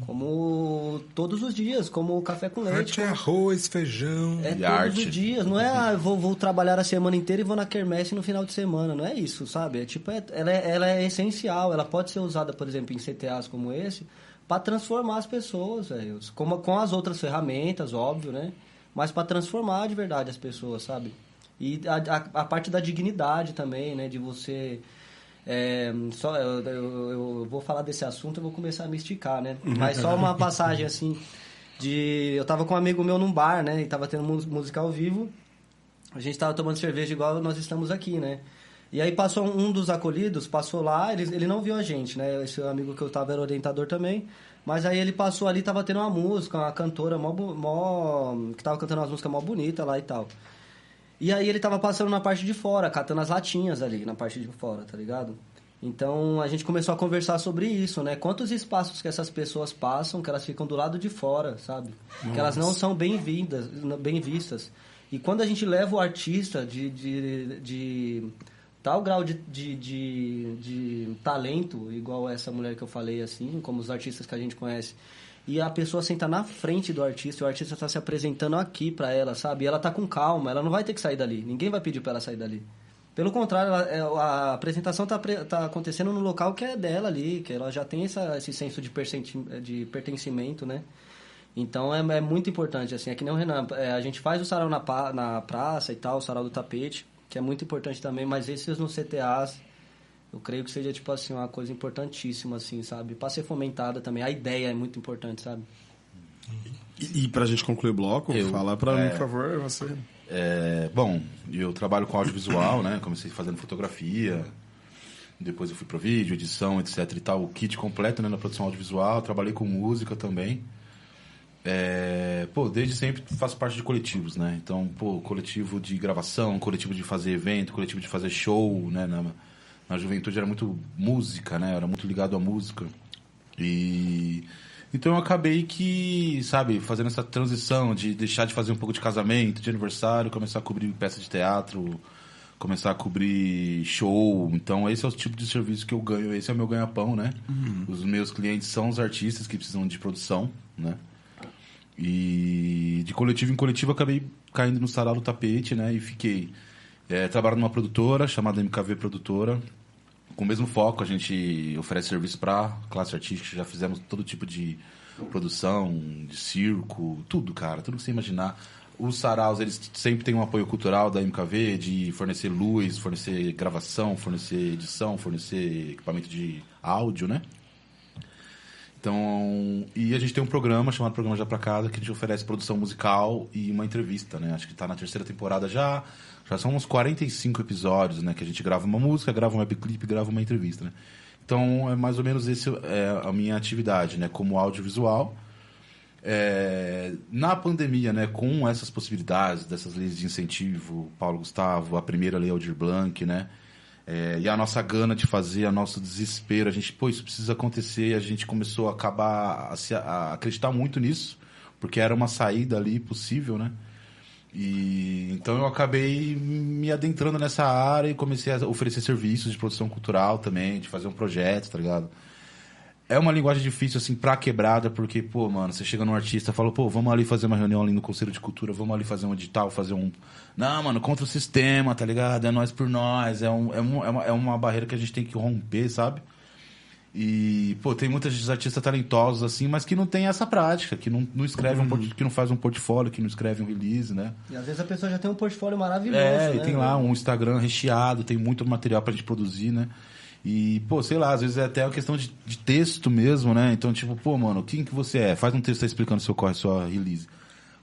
Como todos os dias, como o café com leite. Arte é arroz, feijão. É todos os dias. Não é, vou trabalhar a semana inteira e vou na quermesse no final de semana. Não é isso, sabe? Ela é essencial. Ela pode ser usada, por exemplo, em CTAs como esse, para transformar as pessoas, velho. Com as outras ferramentas, óbvio, né? Mas para transformar de verdade as pessoas, sabe? E a parte da dignidade também, né? De você... eu vou falar desse assunto, eu vou começar a me esticar, né? Mas só uma passagem, assim, eu tava com um amigo meu num bar, né? E tava tendo música ao vivo. A gente tava tomando cerveja igual nós estamos aqui, né? E aí passou um dos acolhidos, passou lá, ele não viu a gente, né? Esse amigo que eu tava era orientador também. Mas aí ele passou ali, tava tendo uma música, uma cantora que tava cantando umas músicas mó bonitas lá e tal. E aí ele tava passando na parte de fora, catando as latinhas ali, na parte de fora, tá ligado? Então a gente começou a conversar sobre isso, né? Quantos espaços que essas pessoas passam, que elas ficam do lado de fora, sabe? Nossa. Que elas não são bem vistas. E quando a gente leva o artista de tal grau de talento, igual essa mulher que eu falei, assim, como os artistas que a gente conhece, e a pessoa senta na frente do artista, e o artista está se apresentando aqui para ela, sabe? E ela tá com calma, ela não vai ter que sair dali. Ninguém vai pedir para ela sair dali. Pelo contrário, a apresentação tá acontecendo no local que é dela ali, que ela já tem esse senso de pertencimento, né? Então é muito importante, assim. É que nem o Renan, a gente faz o sarau na praça e tal, o sarau do tapete, que é muito importante também, mas esses no CTAs... Eu creio que seja, tipo assim, uma coisa importantíssima, assim, sabe? Pra ser fomentada também. A ideia é muito importante, sabe? E pra gente concluir o bloco, fala pra mim, por favor, você... Bom, eu trabalho com audiovisual, né? Comecei fazendo fotografia, depois eu fui pro vídeo, edição, etc e tal. O kit completo, né, na produção audiovisual. Trabalhei com música também. Desde sempre faço parte de coletivos, né? Então, coletivo de gravação, coletivo de fazer evento, coletivo de fazer show, né? Na juventude era muito música, né? Era muito ligado à música. E então eu acabei que, sabe, fazendo essa transição de deixar de fazer um pouco de casamento, de aniversário, começar a cobrir peça de teatro, começar a cobrir show. Então esse é o tipo de serviço que eu ganho, esse é o meu ganha-pão, né? Os meus clientes são os artistas que precisam de produção, né? E de coletivo em coletivo eu acabei caindo no Sarau do Tapete, né? E fiquei trabalhando numa produtora chamada MKV Produtora. Com o mesmo foco, a gente oferece serviço para classe artística. Já fizemos todo tipo de produção, de circo, tudo, cara. Tudo que você imaginar. Os saraus, eles sempre têm um apoio cultural da MKV, de fornecer luz, fornecer gravação, fornecer edição, fornecer equipamento de áudio, né? Então, e a gente tem um programa chamado Programa Já Pra Casa, que a gente oferece produção musical e uma entrevista, né? Acho que tá na 3ª temporada já são uns 45 episódios, né? Que a gente grava uma música, grava um webclip, grava uma entrevista, né? Então, é mais ou menos esse a minha atividade, né? Como audiovisual. Na pandemia, né? Com essas possibilidades, dessas leis de incentivo, Paulo Gustavo, a primeira lei Aldir Blanc, né? E a nossa gana de fazer, o nosso desespero, a gente, pô, isso precisa acontecer, a gente começou a acabar a acreditar muito nisso, porque era uma saída ali possível, né? E então eu acabei me adentrando nessa área e comecei a oferecer serviços de produção cultural também, de fazer um projeto, tá ligado? É uma linguagem difícil, assim, pra quebrada, porque, pô, mano, você chega num artista e fala, pô, vamos ali fazer uma reunião ali no Conselho de Cultura, vamos ali fazer um edital, fazer um... Não, mano, contra o sistema, tá ligado? É nós por nós, é uma barreira que a gente tem que romper, sabe? E, pô, tem muitos artistas talentosos, assim, mas que não tem essa prática, que não escreve que não faz um portfólio, que não escreve um release, né? E às vezes a pessoa já tem um portfólio maravilhoso, né? E tem lá um Instagram recheado, tem muito material pra gente produzir, né? E, pô, sei lá, às vezes é até uma questão de texto mesmo, né? Então, tipo, pô, mano, quem que você é? Faz um texto aí explicando seu corre, sua release.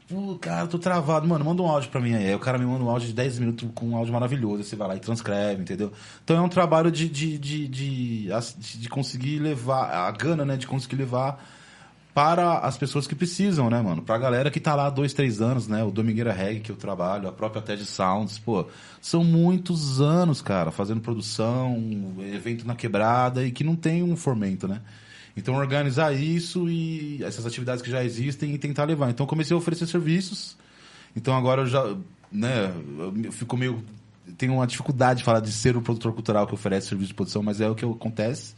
Pô, cara, tô travado. Mano, manda um áudio pra mim aí. Aí o cara me manda um áudio de 10 minutos com um áudio maravilhoso. Aí você vai lá e transcreve, entendeu? Então é um trabalho de conseguir levar... A gana, né? De conseguir levar para as pessoas que precisam, né, mano? Pra galera que tá lá há 2, 3 anos, né? O Domingueira Reggae que eu trabalho, a própria TED Sounds, pô. São muitos anos, cara, fazendo produção, evento na quebrada e que não tem um fomento, né? Então, organizar isso e essas atividades que já existem e tentar levar. Então, comecei a oferecer serviços. Então, agora eu já, né, eu fico meio... Tenho uma dificuldade de falar de ser o produtor cultural que oferece serviço de produção, mas é o que acontece.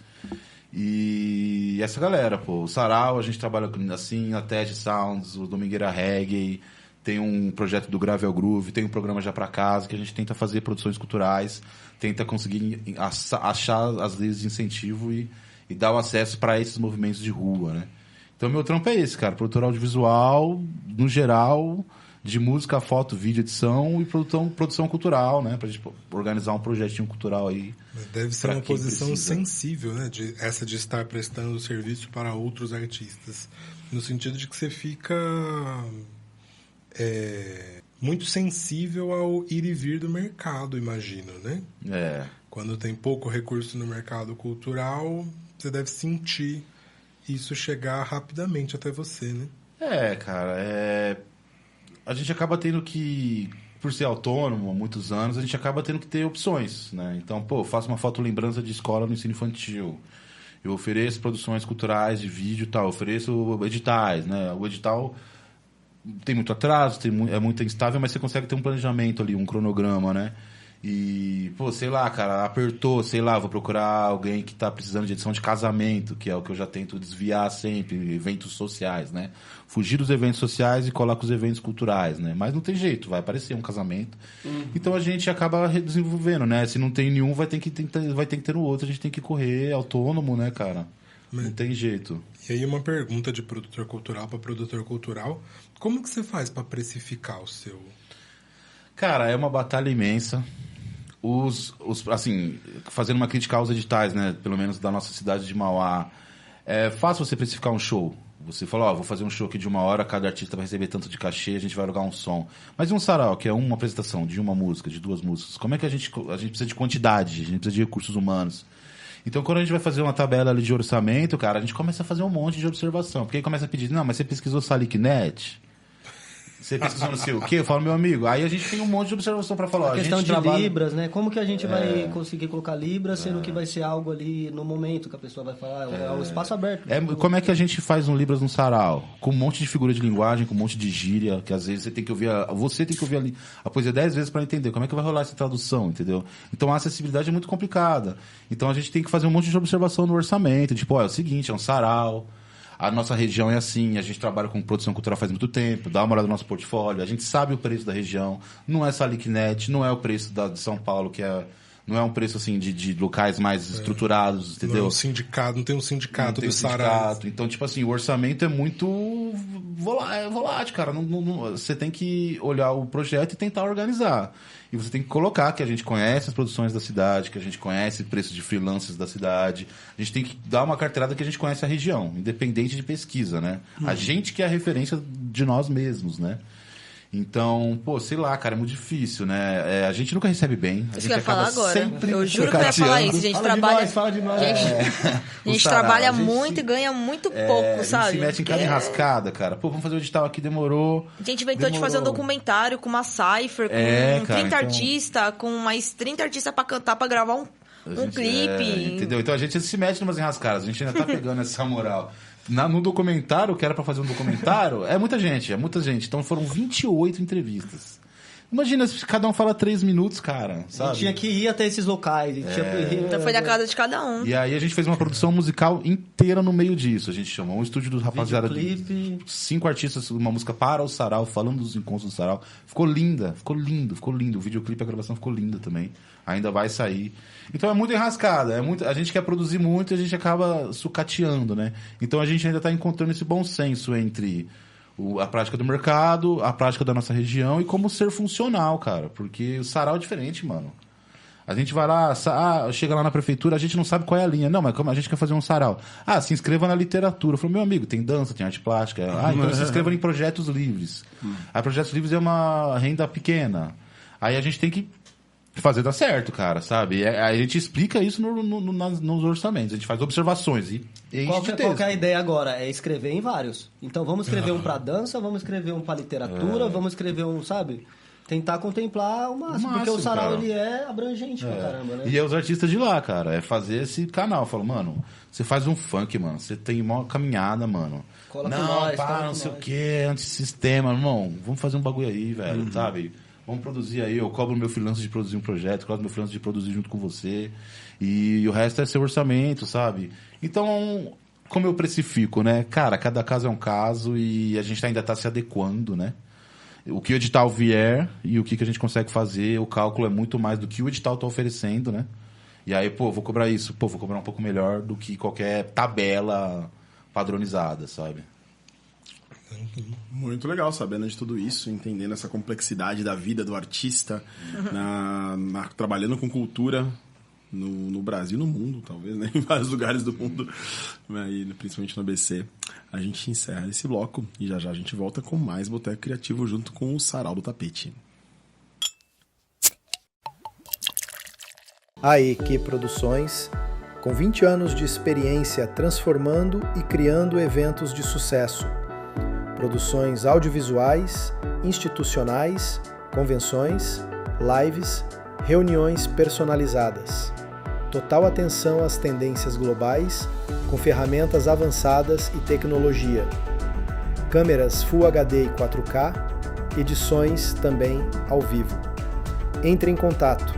E essa galera, pô, o Sarau, a gente trabalha assim, a TED Sounds, o Domingueira Reggae, tem um projeto do Gravel Groove, tem um programa Já Pra Casa, que a gente tenta fazer produções culturais, tenta conseguir achar as leis de incentivo e dar o acesso para esses movimentos de rua, né? Então, meu trampo é esse, cara. Produtor audiovisual, no geral, de música, foto, vídeo, edição e produção cultural, né? Pra gente organizar um projetinho cultural aí. Deve ser uma posição sensível, né? Essa de estar prestando serviço para outros artistas. No sentido de que você fica muito sensível ao ir e vir do mercado, imagino, né? Quando tem pouco recurso no mercado cultural, você deve sentir isso chegar rapidamente até você, né? Cara, a gente acaba tendo que, por ser autônomo há muitos anos, a gente acaba tendo que ter opções, né? Então, pô, eu faço uma foto-lembrança de escola no ensino infantil. Eu ofereço produções culturais de vídeo e tal, eu ofereço editais, né? O edital tem muito atraso, é muito instável, mas você consegue ter um planejamento ali, um cronograma, né? E, pô, sei lá, cara, apertou, sei lá, vou procurar alguém que tá precisando de edição de casamento, que é o que eu já tento desviar sempre, eventos sociais, né? Fugir dos eventos sociais e colocar os eventos culturais, né? Mas não tem jeito, vai aparecer um casamento. Então a gente acaba desenvolvendo, né? Se não tem nenhum, vai ter que ter no outro, a gente tem que correr autônomo, né, cara? Não tem jeito. E aí uma pergunta de produtor cultural para produtor cultural, como que você faz para precificar o seu... Cara, é uma batalha imensa. Assim, fazendo uma crítica aos editais, né? Pelo menos da nossa cidade de Mauá. É fácil você precificar um show. Você fala, vou fazer um show aqui de 1 hora, cada artista vai receber tanto de cachê, a gente vai alugar um som. Mas e um sarau, que é uma apresentação de uma música, de 2 músicas? Como é que a gente precisa de quantidade, a gente precisa de recursos humanos? Então, quando a gente vai fazer uma tabela ali de orçamento, cara, a gente começa a fazer um monte de observação. Porque aí começa a pedir, não, mas você pesquisou Salicnet? Você pesquisou não sei o quê? Eu falo, meu amigo. Aí a gente tem um monte de observação para falar. A questão de trabalha... libras, né? Como que a gente vai conseguir colocar libras, sendo que vai ser algo ali no momento que a pessoa vai falar, é um espaço aberto. Como é que a gente faz um libras no sarau? Com um monte de figura de linguagem, com um monte de gíria, que às vezes você tem que ouvir a poesia 10 vezes para entender. Como é que vai rolar essa tradução, entendeu? Então a acessibilidade é muito complicada. Então a gente tem que fazer um monte de observação no orçamento. Tipo, é o seguinte, é um sarau. A nossa região é assim, a gente trabalha com produção cultural faz muito tempo, dá uma olhada no nosso portfólio, a gente sabe o preço da região, não é Salicnet, não é o preço de São Paulo, não é um preço assim de locais mais estruturados, entendeu? Não tem um sindicato do sarau. Então, tipo assim, o orçamento é muito volátil, cara. Você tem que olhar o projeto e tentar organizar. E você tem que colocar que a gente conhece as produções da cidade, que a gente conhece preços de freelancers da cidade. A gente tem que dar uma carteirada que a gente conhece a região, independente de pesquisa, né? A gente que é a referência de nós mesmos, né? Então, pô, sei lá, cara, é muito difícil, né? A gente nunca recebe bem. A Isso gente que eu ia falar acaba agora. sempre Eu juro que eu ia falar isso. A gente trabalha. Fala de nós. A gente Sarau, trabalha a gente muito se- e ganha muito pouco, A sabe? gente se mete em cada enrascada, cara. Pô, vamos fazer o edital aqui, demorou. A gente inventou de fazer um documentário com uma cypher, com Cara, 30 então- artistas, com mais 30 artistas pra cantar, pra gravar um clipe. Entendeu? Então a gente se mete numas enrascadas, a gente ainda tá pegando essa moral. No documentário, que era pra fazer um documentário, é muita gente. Então foram 28 entrevistas. Imagina se cada um fala 3 minutos, cara, A gente sabe? tinha que ir até esses locais. Então foi na casa de cada um. E aí a gente fez uma produção musical inteira no meio disso. A gente chamou um estúdio dos rapaziada. Videoclipe. 5 artistas, uma música para o Sarau, falando dos encontros do Sarau. Ficou linda, ficou lindo. O videoclipe, a gravação ficou linda também. Ainda vai sair. Então é muito enrascada. A gente quer produzir muito e a gente acaba sucateando, né? Então a gente ainda tá encontrando esse bom senso entre a prática do mercado, a prática da nossa região e como ser funcional, cara. Porque o Sarau é diferente, mano. A gente vai lá, chega lá na prefeitura, a gente não sabe qual é a linha. Não, mas como a gente quer fazer um sarau? Se inscreva na literatura. Eu falei, meu amigo, tem dança, tem arte plástica. Então se inscreva em projetos livres. Aí projetos livres é uma renda pequena. Aí a gente tem que fazer dar certo, cara, sabe? Aí a gente explica isso nos orçamentos. A gente faz observações e Qual que é a ideia agora? É escrever em vários. Então vamos escrever um pra dança, vamos escrever um pra literatura, vamos escrever um, sabe? Tentar contemplar o máximo, porque o sarau, cara. ele é abrangente pra caramba, né? E é os artistas de lá, cara. É fazer esse canal. Eu falo, mano, você faz um funk, mano. Você tem uma caminhada, mano. Cola com não, nós, pá, cola não com sei nós. o que, antissistema, irmão. Vamos fazer um bagulho aí, velho, sabe? Vamos produzir aí. Eu cobro meu freelancer de produzir um projeto, cobro meu freelancer de produzir junto com você. E o resto é seu orçamento, sabe? Então, como eu precifico, né? Cara, cada caso é um caso e a gente ainda tá se adequando, né? O que o edital vier e o que a gente consegue fazer, o cálculo é muito mais do que o edital tá oferecendo, né? E aí, vou cobrar isso, vou cobrar um pouco melhor do que qualquer tabela padronizada, sabe? Muito legal sabendo de tudo isso, entendendo essa complexidade da vida do artista, trabalhando com cultura no Brasil, no mundo, talvez, né? Em vários lugares do mundo, aí, principalmente no ABC. A gente encerra esse bloco e já já a gente volta com mais Boteco Criativo junto com o Sarau do Tapete. A EQ Produções, com 20 anos de experiência transformando e criando eventos de sucesso. Produções audiovisuais, institucionais, convenções, lives, reuniões personalizadas. Total atenção às tendências globais, com ferramentas avançadas e tecnologia. Câmeras Full HD e 4K, edições também ao vivo. Entre em contato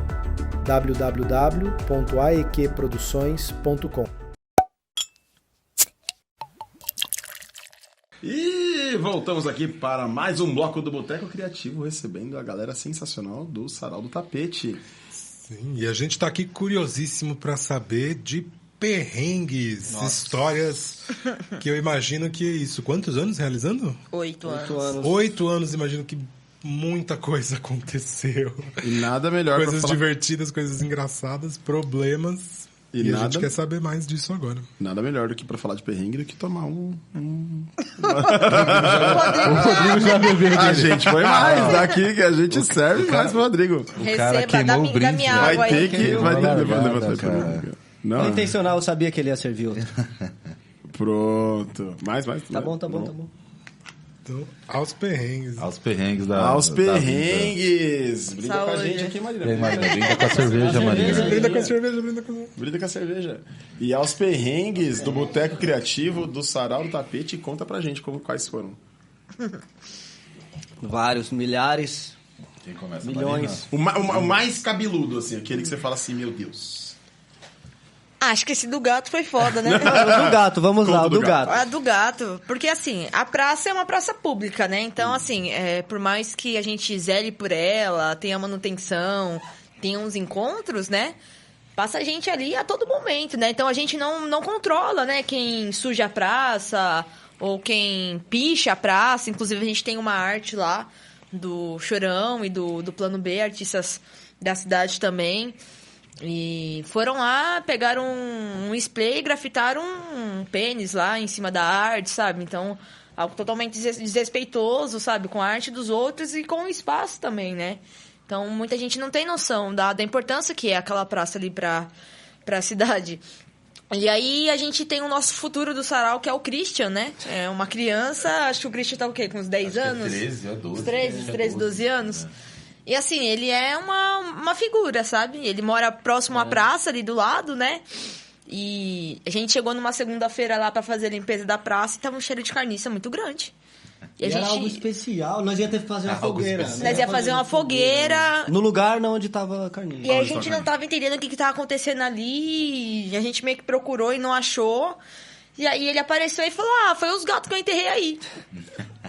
www.aeqproduções.com. E voltamos aqui para mais um bloco do Boteco Criativo, recebendo a galera sensacional do Sarau do Tapete. Sim, e a gente está aqui curiosíssimo para saber de perrengues, histórias que eu imagino que isso. Quantos anos realizando? 8 anos. 8 anos, imagino que muita coisa aconteceu. E nada melhor pra Coisas falar... divertidas, coisas engraçadas, problemas. E a gente quer saber mais disso agora. Nada melhor do que pra falar de perrengue do que tomar O Rodrigo já bebeu. A gente foi mais daqui que a gente serve mais pro Rodrigo. Receba, queimou o da brinde, minha né? água Vai aí. ter que... Vai ter Largada, que... cara. Não, Intencional, eu sabia que ele ia servir outro. pronto. Mais. Tá bom. Então, aos perrengues. Aos perrengues da Aos da perrengues. Brinda com a Saúde. gente aqui, Marina. vida. Ei, Marina, brinda com a cerveja, Marina. Brinda com a cerveja, brinda com a... Brinda com a cerveja. E aos perrengues do Boteco Criativo, do Sarau do Tapete, conta pra gente quais foram. Vários, milhares, Quem começa, milhões. O mais cabeludo, assim, aquele que você fala assim, meu Deus. Acho que esse do gato foi foda, né? O do gato, vamos lá, Conta o do do gato. A do gato. Porque, assim, a praça é uma praça pública, né? Então, assim, por mais que a gente zele por ela, tenha manutenção, tenha uns encontros, né? Passa gente ali a todo momento, né? Então, a gente não controla, né? Quem suja a praça ou quem picha a praça. Inclusive, a gente tem uma arte lá do Chorão e do Plano B, artistas da cidade também. E foram lá, pegaram um spray e grafitaram um pênis lá em cima da arte, sabe? Então, algo totalmente desrespeitoso, sabe? Com a arte dos outros e com o espaço também, né? Então, muita gente não tem noção da importância que é aquela praça ali pra cidade. E aí, a gente tem o nosso futuro do sarau, que é o Christian, né? É uma criança, acho que o Christian tá o quê? Com uns 10 anos? 13 a 12. 13, 12 anos. E assim, ele é uma figura, sabe? Ele mora próximo à praça, ali do lado, né? E a gente chegou numa segunda-feira lá pra fazer a limpeza da praça e tava um cheiro de carniça muito grande. E era algo especial, nós ia ter que fazer uma fogueira. Nós ia fazer uma fogueira. No lugar onde tava a carniça. E a gente não tava entendendo o que tava acontecendo ali. E a gente meio que procurou e não achou. E aí ele apareceu e falou, foi os gatos que eu enterrei aí.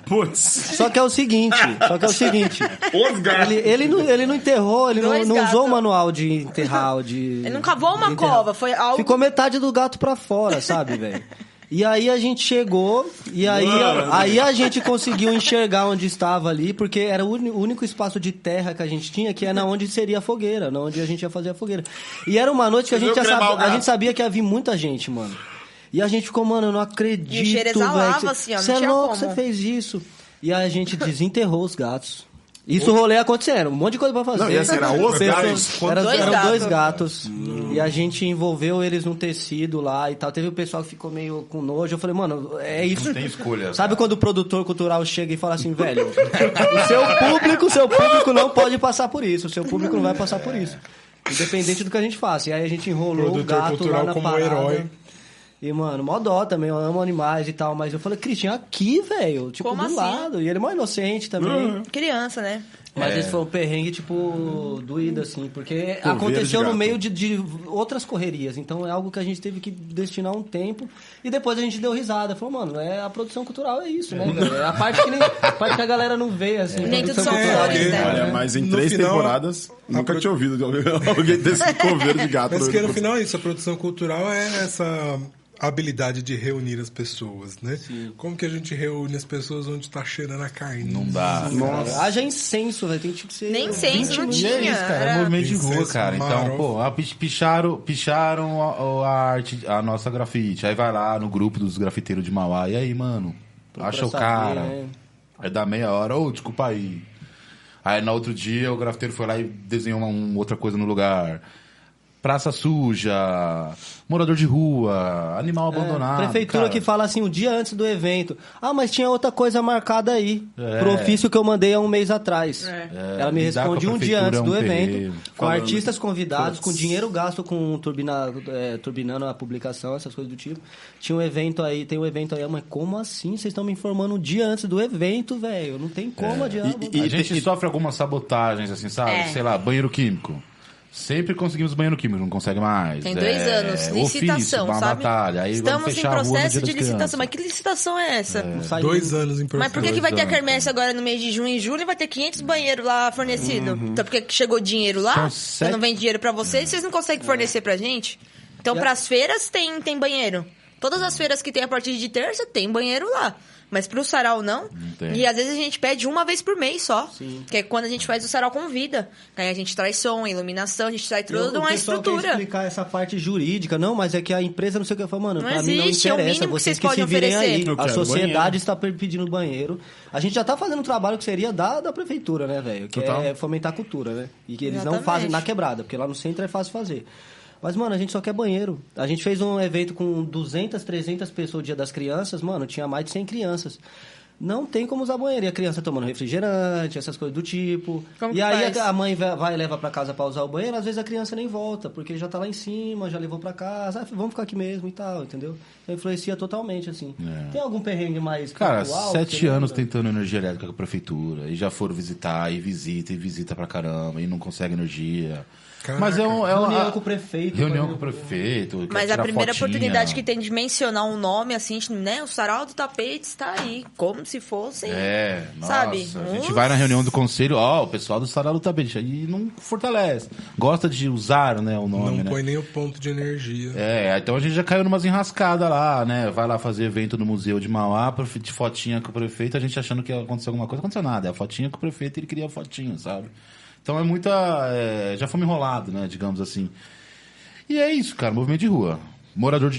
Putz. Só que é o seguinte. Os gatos. Ele não enterrou, ele não gatos. usou o manual de enterrar. Ele não cavou uma cova, foi algo... Ficou metade do gato pra fora, sabe, velho? E aí a gente chegou, e aí a gente conseguiu enxergar onde estava ali, porque era o único espaço de terra que a gente tinha, que é na onde seria a fogueira, na onde a gente ia fazer a fogueira. E era uma noite que a gente sabia que ia vir muita gente, mano. E a gente ficou, mano, eu não acredito, velho. E o cheiro exalava, assim, ó, não tinha tinha louco, como. você fez isso. E aí a gente desenterrou os gatos. Isso o rolê acontecendo, um monte de coisa pra fazer. Não, e assim, era os gatos? Eram dois gatos. E a gente envolveu eles num tecido lá e tal. Teve o pessoal que ficou meio com nojo. Eu falei, mano, é isso. Não tem escolha. Sabe quando o produtor cultural chega e fala assim, velho, o seu público não pode passar por isso. O seu público não vai passar por isso. Independente do que a gente faça. E aí a gente enrolou o gato lá na parada. Herói. E, mano, mó dó também, eu amo animais e tal, mas eu falei, Cristian, aqui, velho, tipo, como do assim? lado. E ele é mó inocente também. Criança, né? Mas esse foi um perrengue, tipo, doído, assim, porque aconteceu no meio de outras correrias. Então é algo que a gente teve que destinar um tempo. E depois a gente deu risada. Falou, mano, a produção cultural é isso, né, velho? É a parte que a galera não vê, assim. Nem tudo são cultural. flores, né? Olha, mas em 3 temporadas, nunca tinha ouvido de alguém desse coveiro de gato. Mas que no final é isso, a produção cultural é essa habilidade de reunir as pessoas, né? Sim. Como que a gente reúne as pessoas onde tá cheirando a carne? Não dá. Nossa. Haja incenso, velho. Tem que ser... Nem incenso, não tinha. É isso, cara. É movimento de rua, Incenso, cara. Então, pô, picharam a arte, a nossa grafite. Aí vai lá no grupo dos grafiteiros de Mauá. E aí, mano? Acha o cara. Né? Aí dá meia hora. Ô, desculpa aí. Aí no outro dia o grafiteiro foi lá e desenhou uma outra coisa no lugar. Praça suja, morador de rua, animal abandonado. Prefeitura cara. que fala assim, um dia antes do evento. Ah, mas tinha outra coisa marcada aí. Pro ofício que eu mandei há um mês atrás. Ela me responde um dia antes do evento, com artistas convidados, com dinheiro gasto com turbinando a publicação, essas coisas do tipo. Tem um evento aí, mas como assim? Vocês estão me informando um dia antes do evento, velho? Não tem como adianta. A gente sofre algumas sabotagens, assim, sabe? Sei lá, banheiro químico. Sempre conseguimos banheiro químico, não consegue mais. Tem 2 anos, licitação, ofício, sabe? batalha. Aí estamos em processo de licitação. Mas que licitação é essa? 2 anos em processo. Mas por que vai ter a quermesse agora no mês de junho e julho e vai ter 500 banheiros lá fornecidos? Então por que chegou dinheiro lá? Então, não vem dinheiro pra vocês, vocês não conseguem fornecer pra gente? Então pras feiras tem banheiro. Todas as feiras que tem a partir de terça tem banheiro lá. Mas pro sarau não. E às vezes a gente pede uma vez por mês só. Sim. Que é quando a gente faz o sarau com vida. Aí a gente traz som, iluminação, a gente traz toda uma estrutura. Quer explicar essa parte jurídica. Não, mas é que a empresa não sei o que. Eu falo, mano, pra mim não existe, interessa. é o mínimo que vocês que se podem virem oferecer. aí. A sociedade está pedindo banheiro. A gente já tá fazendo um trabalho que seria da prefeitura, né, velho? Que é fomentar a cultura, né? E que eles não fazem na quebrada, porque lá no centro é fácil fazer. Mas, mano, a gente só quer banheiro. A gente fez um evento com 200, 300 pessoas o Dia das Crianças. Mano, tinha mais de 100 crianças. Não tem como usar banheiro. E a criança tomando refrigerante, essas coisas do tipo. Como e aí faz? a mãe vai e leva pra casa pra usar o banheiro. Às vezes a criança nem volta, porque já tá lá em cima, já levou pra casa. Vamos ficar aqui mesmo e tal, entendeu? Então influencia totalmente, assim. Tem algum perrengue mais Cara, pontual, 7 anos tentando energia elétrica com a prefeitura. E já foram visitar, e visita pra caramba. E não consegue energia. Caraca. Mas reunião com o prefeito. Reunião com o prefeito. Mas a primeira fotinha. oportunidade que tem de mencionar um nome, assim, né? O Sarau do Tapete está aí. Como se fosse. Sabe? A gente vai na reunião do conselho, o pessoal do Sarau do Tapete. Aí não fortalece. Gosta de usar, né, o nome, Não né? põe nem o ponto de energia. Então a gente já caiu numas enrascadas lá, né? Vai lá fazer evento no Museu de Mauá, de fotinha com o prefeito, a gente achando que ia acontecer alguma coisa. Não aconteceu nada. É a fotinha com o prefeito, ele queria a fotinha, sabe? Então já fomos enrolados, né, digamos assim. E é isso, cara, movimento de rua.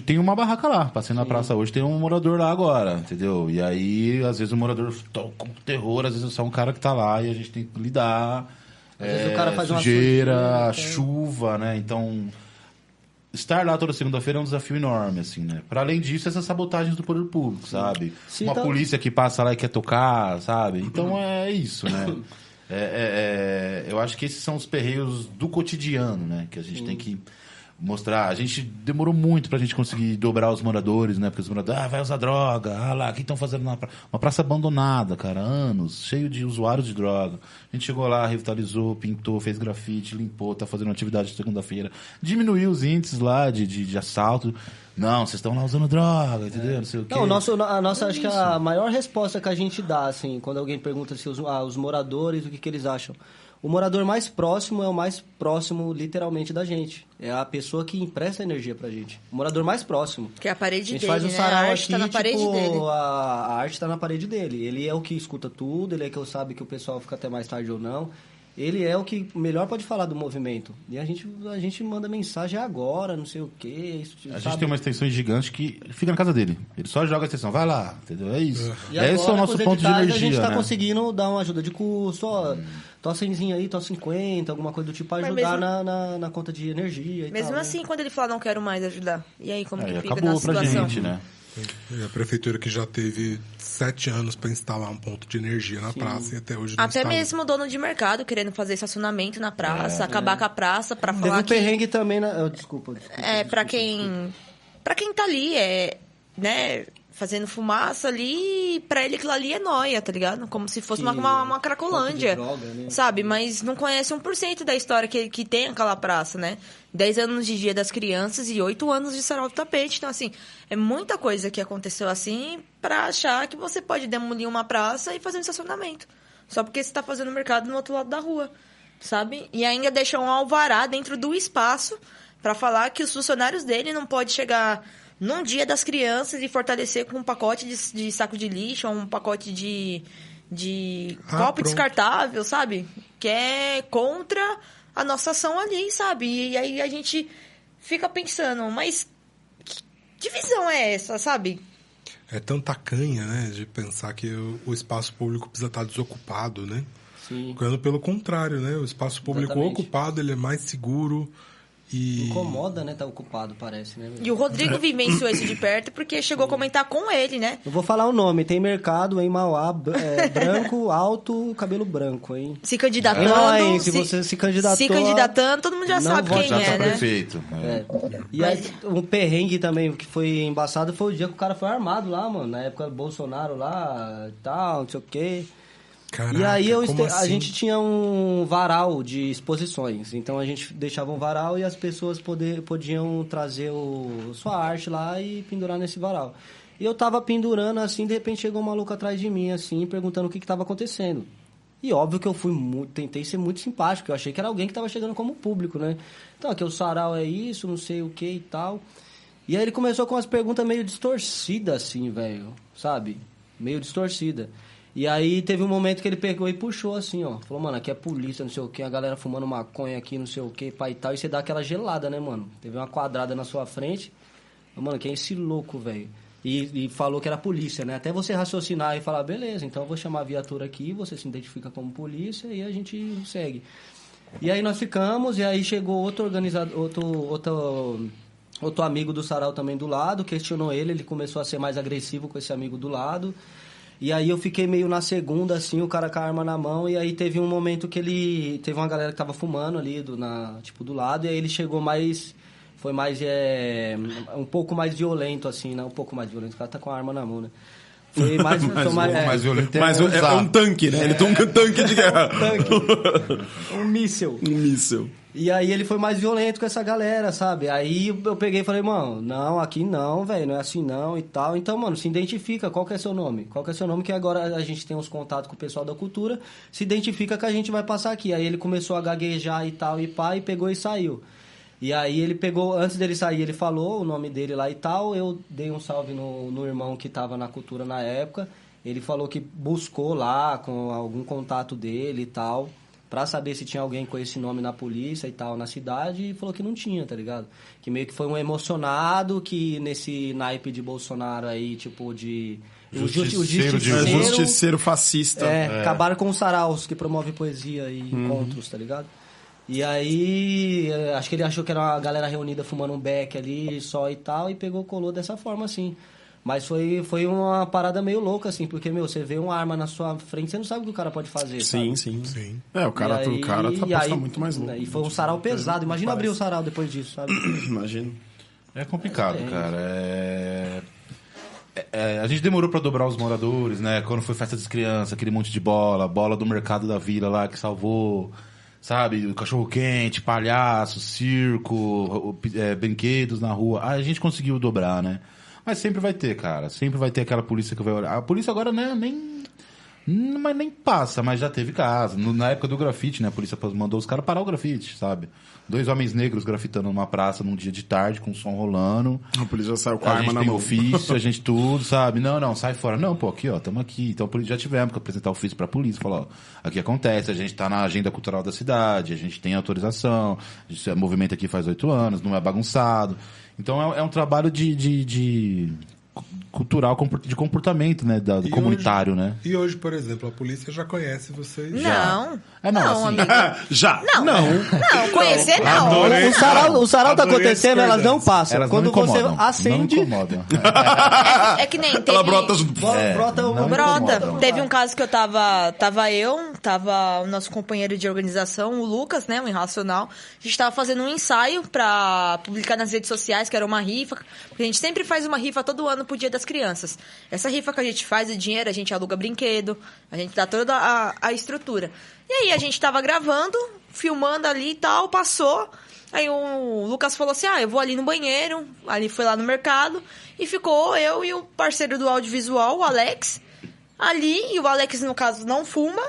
Tem uma barraca lá, passei na praça hoje, tem um morador lá agora, entendeu? E aí, às vezes o morador toca com terror, às vezes é só um cara que tá lá e a gente tem que lidar. Às vezes o cara faz uma sujeira, sujeira, chuva, né? Então, estar lá toda segunda-feira é um desafio enorme, assim, né? Para além disso, essas sabotagens do poder público, sabe? Sim, uma então... polícia que passa lá e quer tocar, sabe? Então é isso, né? Eu acho que esses são os perreios do cotidiano, né? Que a gente tem que mostrar. A gente demorou muito pra gente conseguir dobrar os moradores, né? Porque os moradores, vai usar droga, lá, o que estão fazendo na praça? Uma praça abandonada, cara, anos, cheio de usuários de droga. A gente chegou lá, revitalizou, pintou, fez grafite, limpou, tá fazendo atividade de segunda-feira. Diminuiu os índices lá de assalto. Não, vocês estão lá usando droga, entendeu? Não sei o quê. Não, a nossa acho que a maior resposta que a gente dá, assim, quando alguém pergunta se os moradores, o que eles acham. O morador mais próximo é o mais próximo, literalmente, da gente. É a pessoa que empresta energia pra gente. O morador mais próximo. Que é a parede dele, a gente faz o sarau a arte aqui, tá na parede dele. A arte tá na parede dele. Ele é o que escuta tudo, ele é que sabe que o pessoal fica até mais tarde ou não. Ele é o que melhor pode falar do movimento. E a gente manda mensagem agora, não sei o quê. A gente tem uma extensão gigante que fica na casa dele. Ele só joga a extensão, vai lá, entendeu? É isso. E agora, esse é o nosso ponto de energia, a gente tá né? conseguindo dar uma ajuda de custo, ó, tó 100 aí, tó 50, alguma coisa do tipo, pra ajudar na conta de energia e mesmo tal, assim, quando ele fala, não quero mais ajudar. E aí, como que fica acabou na pra situação? gente, né? A prefeitura que já teve 7 anos para instalar um ponto de energia na praça e até hoje não Até instalou. mesmo o dono de mercado querendo fazer estacionamento na praça, acabar com a praça pra Teve falar um que... perrengue também, desculpa. Pra quem tá ali, né, fazendo fumaça ali, pra ele aquilo ali é nóia, tá ligado? Como se fosse uma cracolândia, droga, né? sabe? Mas não conhece 1% da história que tem aquela praça, né? 10 anos de Dia das Crianças e 8 anos de Sarau do Tapete. Então, assim, é muita coisa que aconteceu assim pra achar que você pode demolir uma praça e fazer um estacionamento. Só porque você tá fazendo mercado no outro lado da rua, sabe? E ainda deixa um alvará dentro do espaço pra falar que os funcionários dele não podem chegar num Dia das Crianças e fortalecer com um pacote de saco de lixo ou um pacote de copo descartável, sabe? Que é contra a nossa ação ali, sabe? E aí a gente fica pensando, mas que visão é essa, sabe? É tanta canha, né, de pensar que o espaço público precisa estar desocupado, né? Sim. Quando pelo contrário, né? O espaço público ocupado, ele é mais seguro e... Incomoda, né? Tá ocupado, parece, né? E o Rodrigo vivenciou isso de perto porque chegou a comentar com ele, né? Eu vou falar o nome. Tem mercado em Mauá, branco, alto, cabelo branco, hein? Se candidatando... Se você se candidatou... Se candidatando, todo mundo já sabe quem Já tá né? prefeito. E aí, um perrengue também que foi embaçado foi o dia que o cara foi armado lá, mano. Na época do Bolsonaro lá e tal, não sei o quê. Caraca, E aí como a assim? gente tinha um varal de exposições. Então a gente deixava um varal e as pessoas podiam trazer sua arte lá e pendurar nesse varal. E eu tava pendurando assim, de repente chegou um maluco atrás de mim, assim, perguntando o que tava acontecendo. E óbvio que eu tentei ser muito simpático, eu achei que era alguém que tava chegando como público, né? Então, aqui o sarau é isso, não sei o que e tal. E aí ele começou com umas perguntas meio distorcidas, assim, velho, sabe? Meio distorcida. E aí teve um momento que ele pegou e puxou assim, ó. Falou, mano, aqui é polícia, não sei o que, a galera fumando maconha aqui, não sei o que, pai e tal. E você dá aquela gelada, né, mano? Teve uma quadrada na sua frente. Mano, quem é esse louco, velho? E falou que era polícia, né? Até você raciocinar e falar, beleza, então eu vou chamar a viatura aqui, você se identifica como polícia e a gente segue. E aí nós ficamos, e aí chegou outro organizador, outro amigo do sarau também do lado, questionou ele começou a ser mais agressivo com esse amigo do lado. E aí eu fiquei meio na segunda, assim, o cara com a arma na mão, e aí teve um momento que teve uma galera que tava fumando ali, do lado, e aí ele chegou mais... Foi mais, um pouco mais violento, assim, né? Um pouco mais violento, o cara tá com a arma na mão, né? Foi mais... mais violento Mas é um tanque, né? Ele tem um tanque de guerra. Um míssil. Um míssil. E aí ele foi mais violento com essa galera, sabe? Aí eu peguei e falei, mano, não, aqui não, velho, não é assim não e tal. Então, mano, se identifica, qual que é seu nome? Qual que é seu nome? Que agora a gente tem uns contatos com o pessoal da cultura, se identifica que a gente vai passar aqui. Aí ele começou a gaguejar e tal, e pá, e pegou e saiu. E aí ele pegou, antes dele sair, ele falou o nome dele lá e tal, eu dei um salve no irmão que tava na cultura na época, ele falou que buscou lá com algum contato dele e tal, pra saber se tinha alguém com esse nome na polícia e tal, na cidade, e falou que não tinha, tá ligado? Que meio que foi um emocionado que nesse naipe de Bolsonaro aí, tipo, de... O justiceiro fascista. Acabaram com os saraus que promove poesia e encontros, tá ligado? E aí, acho que ele achou que era uma galera reunida fumando um beck ali só e tal, e colou dessa forma, assim. Mas foi uma parada meio louca, assim, porque, você vê uma arma na sua frente, você não sabe o que o cara pode fazer, sim, sabe? Sim. O cara tá muito mais louco. E foi um sarau pesado. Imagina abrir o sarau depois disso, sabe? Imagino. É complicado, cara. A gente demorou pra dobrar os moradores, né? Quando foi festa das crianças, aquele monte de bola do mercado da vila lá que salvou, sabe? O cachorro-quente, palhaço, circo, brinquedos na rua. A gente conseguiu dobrar, né? Mas sempre vai ter, cara. Sempre vai ter aquela polícia que vai olhar. A polícia agora, né, nem passa, mas já teve caso. Na época do grafite, né? A polícia mandou os caras parar o grafite, sabe? 2 homens negros grafitando numa praça num dia de tarde, com o som rolando. A polícia saiu com a arma na mão. A gente tem ofício, a gente tudo, sabe? Não, sai fora. Não, pô, aqui, ó, tamo aqui. Então já tivemos que apresentar ofício pra polícia. Falar, ó, aqui acontece, a gente tá na agenda cultural da cidade, a gente tem autorização, o movimento aqui faz 8 anos, não é bagunçado. Então é um trabalho de cultural, de comportamento, né, do comunitário, né? E hoje, por exemplo, a polícia já conhece vocês? Não. Não, assim, já. Não, conhecer não. O sarau tá acontecendo, elas não passam. Elas quando não incomodam, você acende... Não incomodam. É que nem teve... Ela brota... Brota. Teve um caso que eu tava o nosso companheiro de organização, o Lucas, né, o Irracional. A gente tava fazendo um ensaio pra publicar nas redes sociais, que era uma rifa. Porque a gente sempre faz uma rifa todo ano pro Dia das Crianças. Essa rifa que a gente faz, o dinheiro, a gente aluga brinquedo, a gente dá toda a estrutura. E aí a gente tava gravando, filmando ali e tal, passou. Aí o Lucas falou assim, eu vou ali no banheiro, ali foi lá no mercado, e ficou eu e o parceiro do audiovisual, o Alex, ali, e o Alex, no caso, não fuma.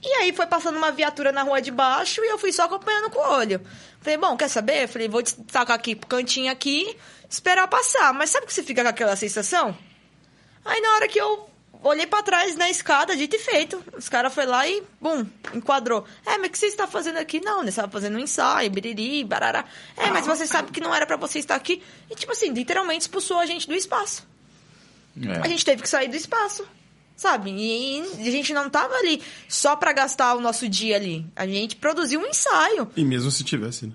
E aí foi passando uma viatura na rua de baixo e eu fui só acompanhando com o olho. Falei, bom, quer saber? Falei, vou destacar aqui pro cantinho aqui, esperar passar. Mas sabe que você fica com aquela sensação? Aí na hora que eu olhei pra trás na escada, dito e feito. Os caras foram lá e, bum, enquadrou. Mas o que você está fazendo aqui? Não, né? Você estava fazendo um ensaio, biriri, barará. Mas você sabe que não era pra você estar aqui. E, tipo assim, literalmente expulsou a gente do espaço. A gente teve que sair do espaço, sabe? E a gente não tava ali só pra gastar o nosso dia ali. A gente produziu um ensaio. E mesmo se tivesse, né?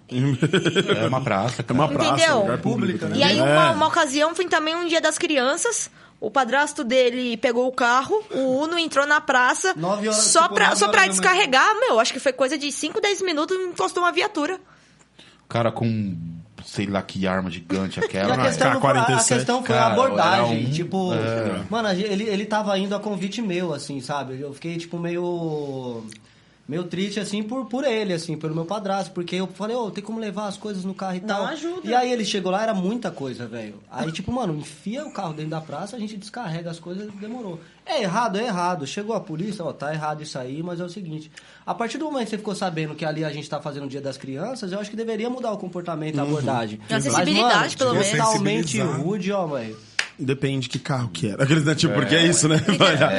É uma praça. É uma praça, entendeu? Lugar público, né? E aí, uma ocasião, foi também um Dia das Crianças. O padrasto dele pegou o carro, o Uno entrou na praça só pra descarregar. Acho que foi coisa de 5, 10 minutos e encostou uma viatura. Cara com sei lá que arma gigante aquela. E a questão foi a abordagem. Mano, ele tava indo a convite meu, assim, sabe? Eu fiquei, tipo, meio triste, assim, por ele, assim, pelo meu padrasto. Porque eu falei, tem como levar as coisas no carro e tal. Não ajuda. E aí ele chegou lá, era muita coisa, velho. Aí, tipo, mano, enfia o carro dentro da praça, a gente descarrega as coisas, demorou. É errado. Chegou a polícia, tá errado isso aí, mas é o seguinte. A partir do momento que você ficou sabendo que ali a gente tá fazendo o Dia das Crianças, eu acho que deveria mudar o comportamento, a abordagem. A sensibilidade, pelo menos. Totalmente rude, velho. Depende que carro que era. Aqueles, né, tipo, porque é isso, né?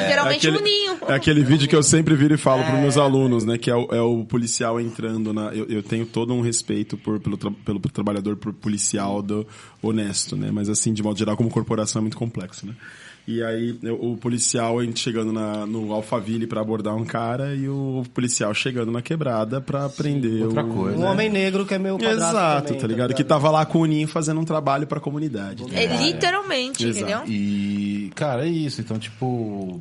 Geralmente um ninho. É aquele vídeo que eu sempre viro e falo para meus alunos, né? Que é o policial entrando na... Eu tenho todo um respeito pelo trabalhador policial honesto, né? Mas assim, de modo geral, como corporação é muito complexo, né? E aí, o policial a gente chegando no Alphaville pra abordar um cara e o policial chegando na quebrada pra prender outra coisa. Um homem negro que é meu padrasto. Exato, também, tá ligado? Que tava lá com o Ninho fazendo um trabalho pra comunidade. Tá ligado? Literalmente, entendeu? E, cara, é isso. Então, tipo...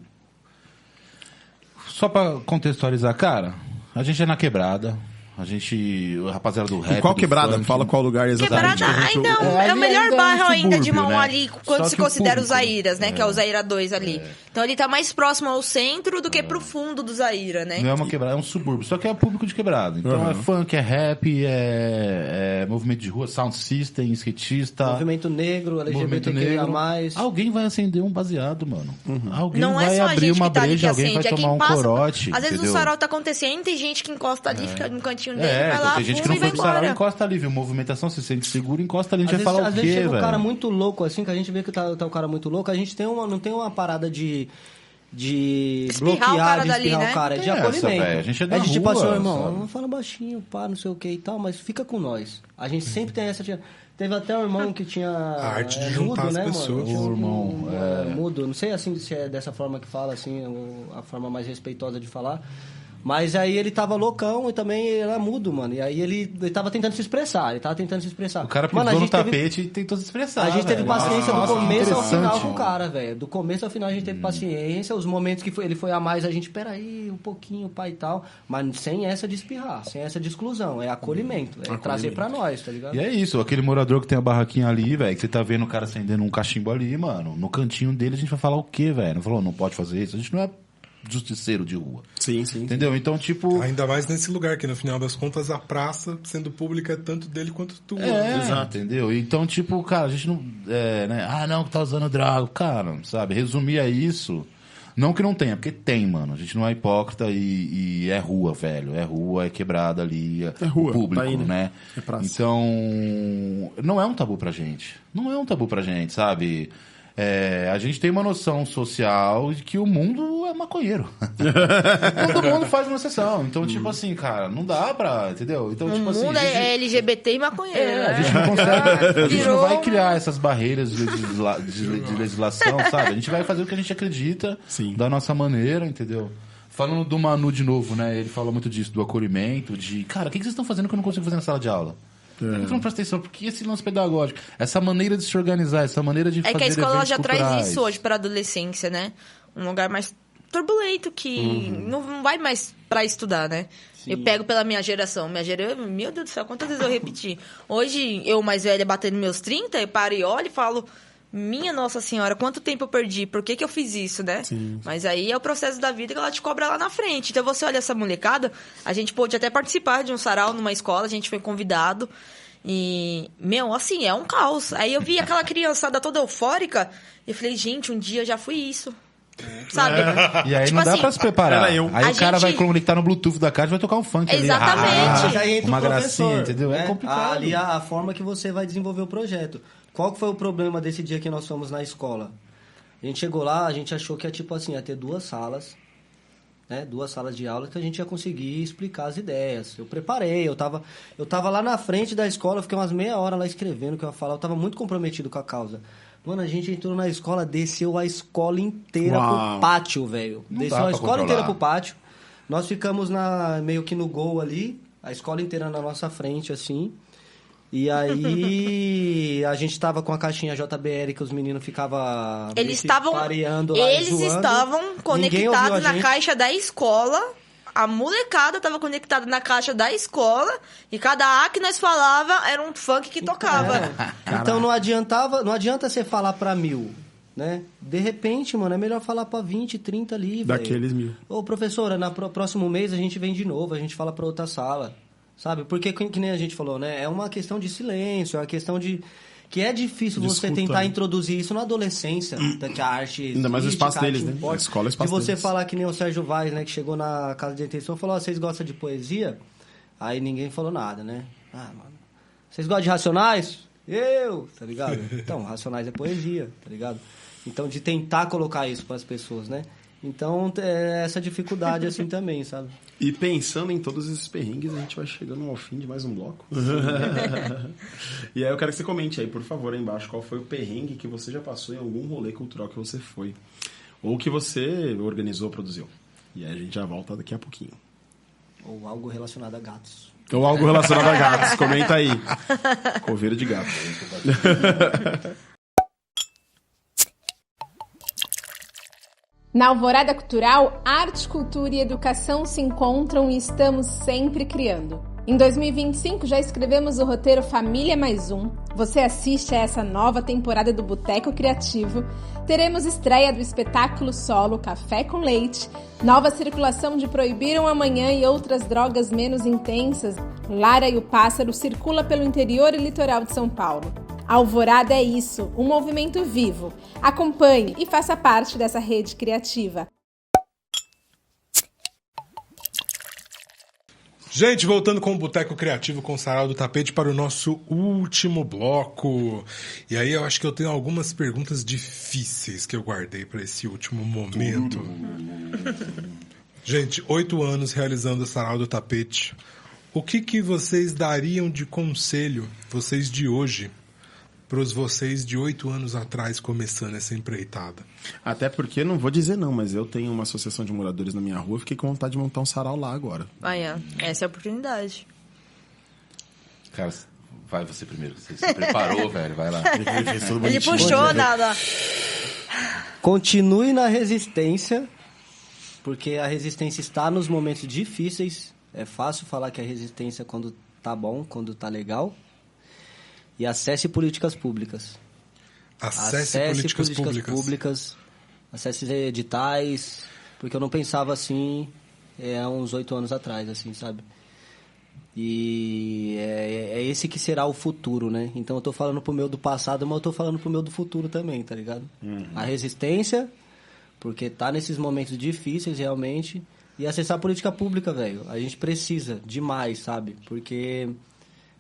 Só pra contextualizar, cara, a gente é na quebrada. A rapaziada do rap. E qual quebrada? Funk, Fala qual lugar exatamente. Quebrada ainda é o melhor bairro ainda de Mauá, né? ali, quando Só se que considera os Zaíras, né? Que é o Zaíra 2 ali. Então ele tá mais próximo ao centro do que pro fundo do Zaíra, né? Não é uma quebrada, é um subúrbio. Só que é público de quebrada. Então é funk, é rap, é movimento de rua, sound system, skatista. Movimento negro, LGBTQIA+. Alguém vai acender um baseado, mano. Alguém não vai é só a abrir gente uma que tá ali breja, que alguém vai acende, tomar um passa, corote. Às vezes entendeu? o sarau tá acontecendo, tem gente que encosta ali, fica no cantinho dele, vai lá, tem gente que não foi pro sarau, encosta ali, viu? Movimentação, se sente seguro, encosta ali, a gente vai falar o quê, velho? Às vezes chega um cara muito louco, assim, que a gente vê que tá o cara muito louco, a gente não tem uma parada de de Espirrar bloquear, o cara de dali, espirrar né? o cara, é de Tem essa, acolhimento. velho, a gente é da de tipo rua, assim, "Ô, irmão, sabe? não fala baixinho, pá, não sei o que e tal, mas fica com nós. A gente sempre tem essa... Teve até um irmão que tinha... A arte de juntar as pessoas. Mano? Tinha O irmão, mudo, não sei assim se é dessa forma que fala, assim, a forma mais respeitosa de falar. Mas aí ele tava loucão e também ele era mudo, mano. E aí ele tava tentando se expressar, O cara pisou Mano, no tapete e tentou se expressar. a gente teve velho. paciência do Nossa, começo ao final interessante. com o cara, velho. Do começo ao final a gente teve paciência. Os momentos que ele foi a mais, a gente, peraí, um pouquinho, pai e tal. Mas sem essa de espirrar, sem essa de exclusão. É acolhimento. É trazer pra nós, tá ligado? E é isso, aquele morador que tem a barraquinha ali, velho, que você tá vendo o cara acendendo um cachimbo ali, mano. No cantinho dele a gente vai falar o quê, velho? Não falou, não pode fazer isso. A gente não é justiceiro de rua. Sim, sim. Entendeu? Então, tipo... Ainda mais nesse lugar, que no final das contas a praça, sendo pública, é tanto dele quanto tua. Exato. Entendeu? Então, tipo, cara, a gente não... né? Ah, não, que tá usando droga. Cara, sabe? Resumir a isso... Não que não tenha, porque tem, mano. A gente não é hipócrita e é rua, velho. É rua, é quebrada ali. É rua, o público, tá aí, né? É praça. Então, não é um tabu pra gente. Não é um tabu pra gente, sabe? A gente tem uma noção social de que o mundo é maconheiro. Todo mundo faz uma exceção. Então, tipo assim, cara, não dá pra... Entendeu? Então, O tipo assim... mundo é LGBT e maconheiro, né? A gente não consegue, a gente não Virou- vai criar essas barreiras de legislação, sabe? A gente vai fazer o que a gente acredita, Sim. da nossa maneira, entendeu? Falando do Manu de novo, né? Ele fala muito disso, do acolhimento, de... Cara, o que vocês estão fazendo que eu não consigo fazer na sala de aula? Por que não presta atenção? Porque esse lance pedagógico, essa maneira de se organizar, essa maneira de É fazer que a escola eventos já culturais. traz isso hoje para adolescência, né? Um lugar mais turbulento que não vai mais para estudar, né? Eu pego pela minha geração. Meu Deus do céu, quantas vezes eu repeti? Hoje, eu mais velha, batendo meus 30, eu paro e olho e falo... Minha Nossa Senhora, quanto tempo eu perdi? Por que eu fiz isso, né? Sim. Mas aí é o processo da vida que ela te cobra lá na frente. Então você olha essa molecada, a gente pôde até participar de um sarau numa escola, a gente foi convidado. E, assim, é um caos. Aí eu vi aquela criançada toda eufórica e eu falei, gente, um dia eu já fui isso. Sabe? E aí Tipo não dá assim, pra se preparar. Era eu. Aí A o cara gente- vai conectar no Bluetooth da casa e vai tocar um funk ali. Exatamente. Mas aí entra Uma o professor, gracinha, entendeu? É né? complicado. Ali a forma que você vai desenvolver o projeto. Qual que foi o problema desse dia que nós fomos na escola? A gente chegou lá, a gente achou que ia, tipo assim, ia ter 2 salas, né? 2 salas de aula que a gente ia conseguir explicar as ideias. Eu preparei, eu tava lá na frente da escola, eu fiquei umas meia hora lá escrevendo o que eu ia falar, eu tava muito comprometido com a causa. Mano, a gente entrou na escola, desceu a escola inteira Uau. pro pátio, velho. Não Desceu dá a pra escola controlar. inteira pro pátio. Nós ficamos meio que no gol ali, a escola inteira na nossa frente, assim. E aí a gente tava com a caixinha JBL que os meninos ficavam Eles estavam pareando lá e eles zoando. estavam Ninguém ouviu conectados a na gente. caixa da escola. A molecada estava conectada na caixa da escola e cada A que nós falava era um funk que tocava. Então não adianta você falar pra 1000, né? De repente, mano, é melhor falar pra 20, 30 ali, velho. Daqueles 1000. Ô, professora, próximo mês a gente vem de novo, a gente fala pra outra sala, sabe? Porque, que nem a gente falou, né? É uma questão de silêncio, é uma questão de... Que é difícil De você escuta, tentar né? introduzir isso na adolescência, que a arte existe, Ainda mais o espaço que a arte deles, né? importa. A escola é o Se espaço você deles. falar que nem o Sérgio Vaz, né? Que chegou na casa de detenção e falou, ó, vocês gostam de poesia? Aí ninguém falou nada, né? Ah, mano, vocês gostam de Racionais? Eu, tá ligado? Então, Racionais é poesia, tá ligado? Então, de tentar colocar isso pras pessoas, né? Então, é essa dificuldade assim também, sabe? E pensando em todos esses perrengues, a gente vai chegando ao fim de mais um bloco. E aí eu quero que você comente aí, por favor, aí embaixo, qual foi o perrengue que você já passou em algum rolê cultural que você foi. Ou que você organizou, produziu. E aí a gente já volta daqui a pouquinho. Ou algo relacionado a gatos. Ou algo relacionado a gatos, comenta aí. Coveiro de gato. Na Alvorada Cultural, arte, cultura e educação se encontram e estamos sempre criando. Em 2025 já escrevemos o roteiro Família Mais Um. Você assiste a essa nova temporada do Boteco Criativo. Teremos estreia do espetáculo solo Café com Leite, nova circulação de Proibiram Amanhã e outras drogas menos intensas. Lara e o Pássaro circula pelo interior e litoral de São Paulo. Alvorada é isso, um movimento vivo. Acompanhe e faça parte dessa rede criativa. Gente, voltando com o Boteco Criativo com o Sarau do Tapete para o nosso último bloco. E aí eu acho que eu tenho algumas perguntas difíceis que eu guardei para esse último momento. Gente, 8 anos realizando o Sarau do Tapete. O que vocês dariam de conselho, vocês de hoje, para os vocês de 8 anos atrás começando essa empreitada? Até porque, não vou dizer não, mas eu tenho uma associação de moradores na minha rua, fiquei com vontade de montar um sarau lá agora. Essa é a oportunidade. Cara, vai você primeiro. Você se preparou, velho. Vai lá. Ele puxou nada. Continue na resistência, porque a resistência está nos momentos difíceis. É fácil falar que a resistência é quando tá bom, quando tá legal. E acesse políticas públicas. Acesse políticas públicas. Acesse editais. Porque eu não pensava assim há uns 8 anos atrás, assim, sabe? E é esse que será o futuro, né? Então eu tô falando pro meu do passado, mas eu tô falando pro meu do futuro também, tá ligado? A resistência, porque tá nesses momentos difíceis realmente. E acessar a política pública, velho. A gente precisa demais, sabe? Porque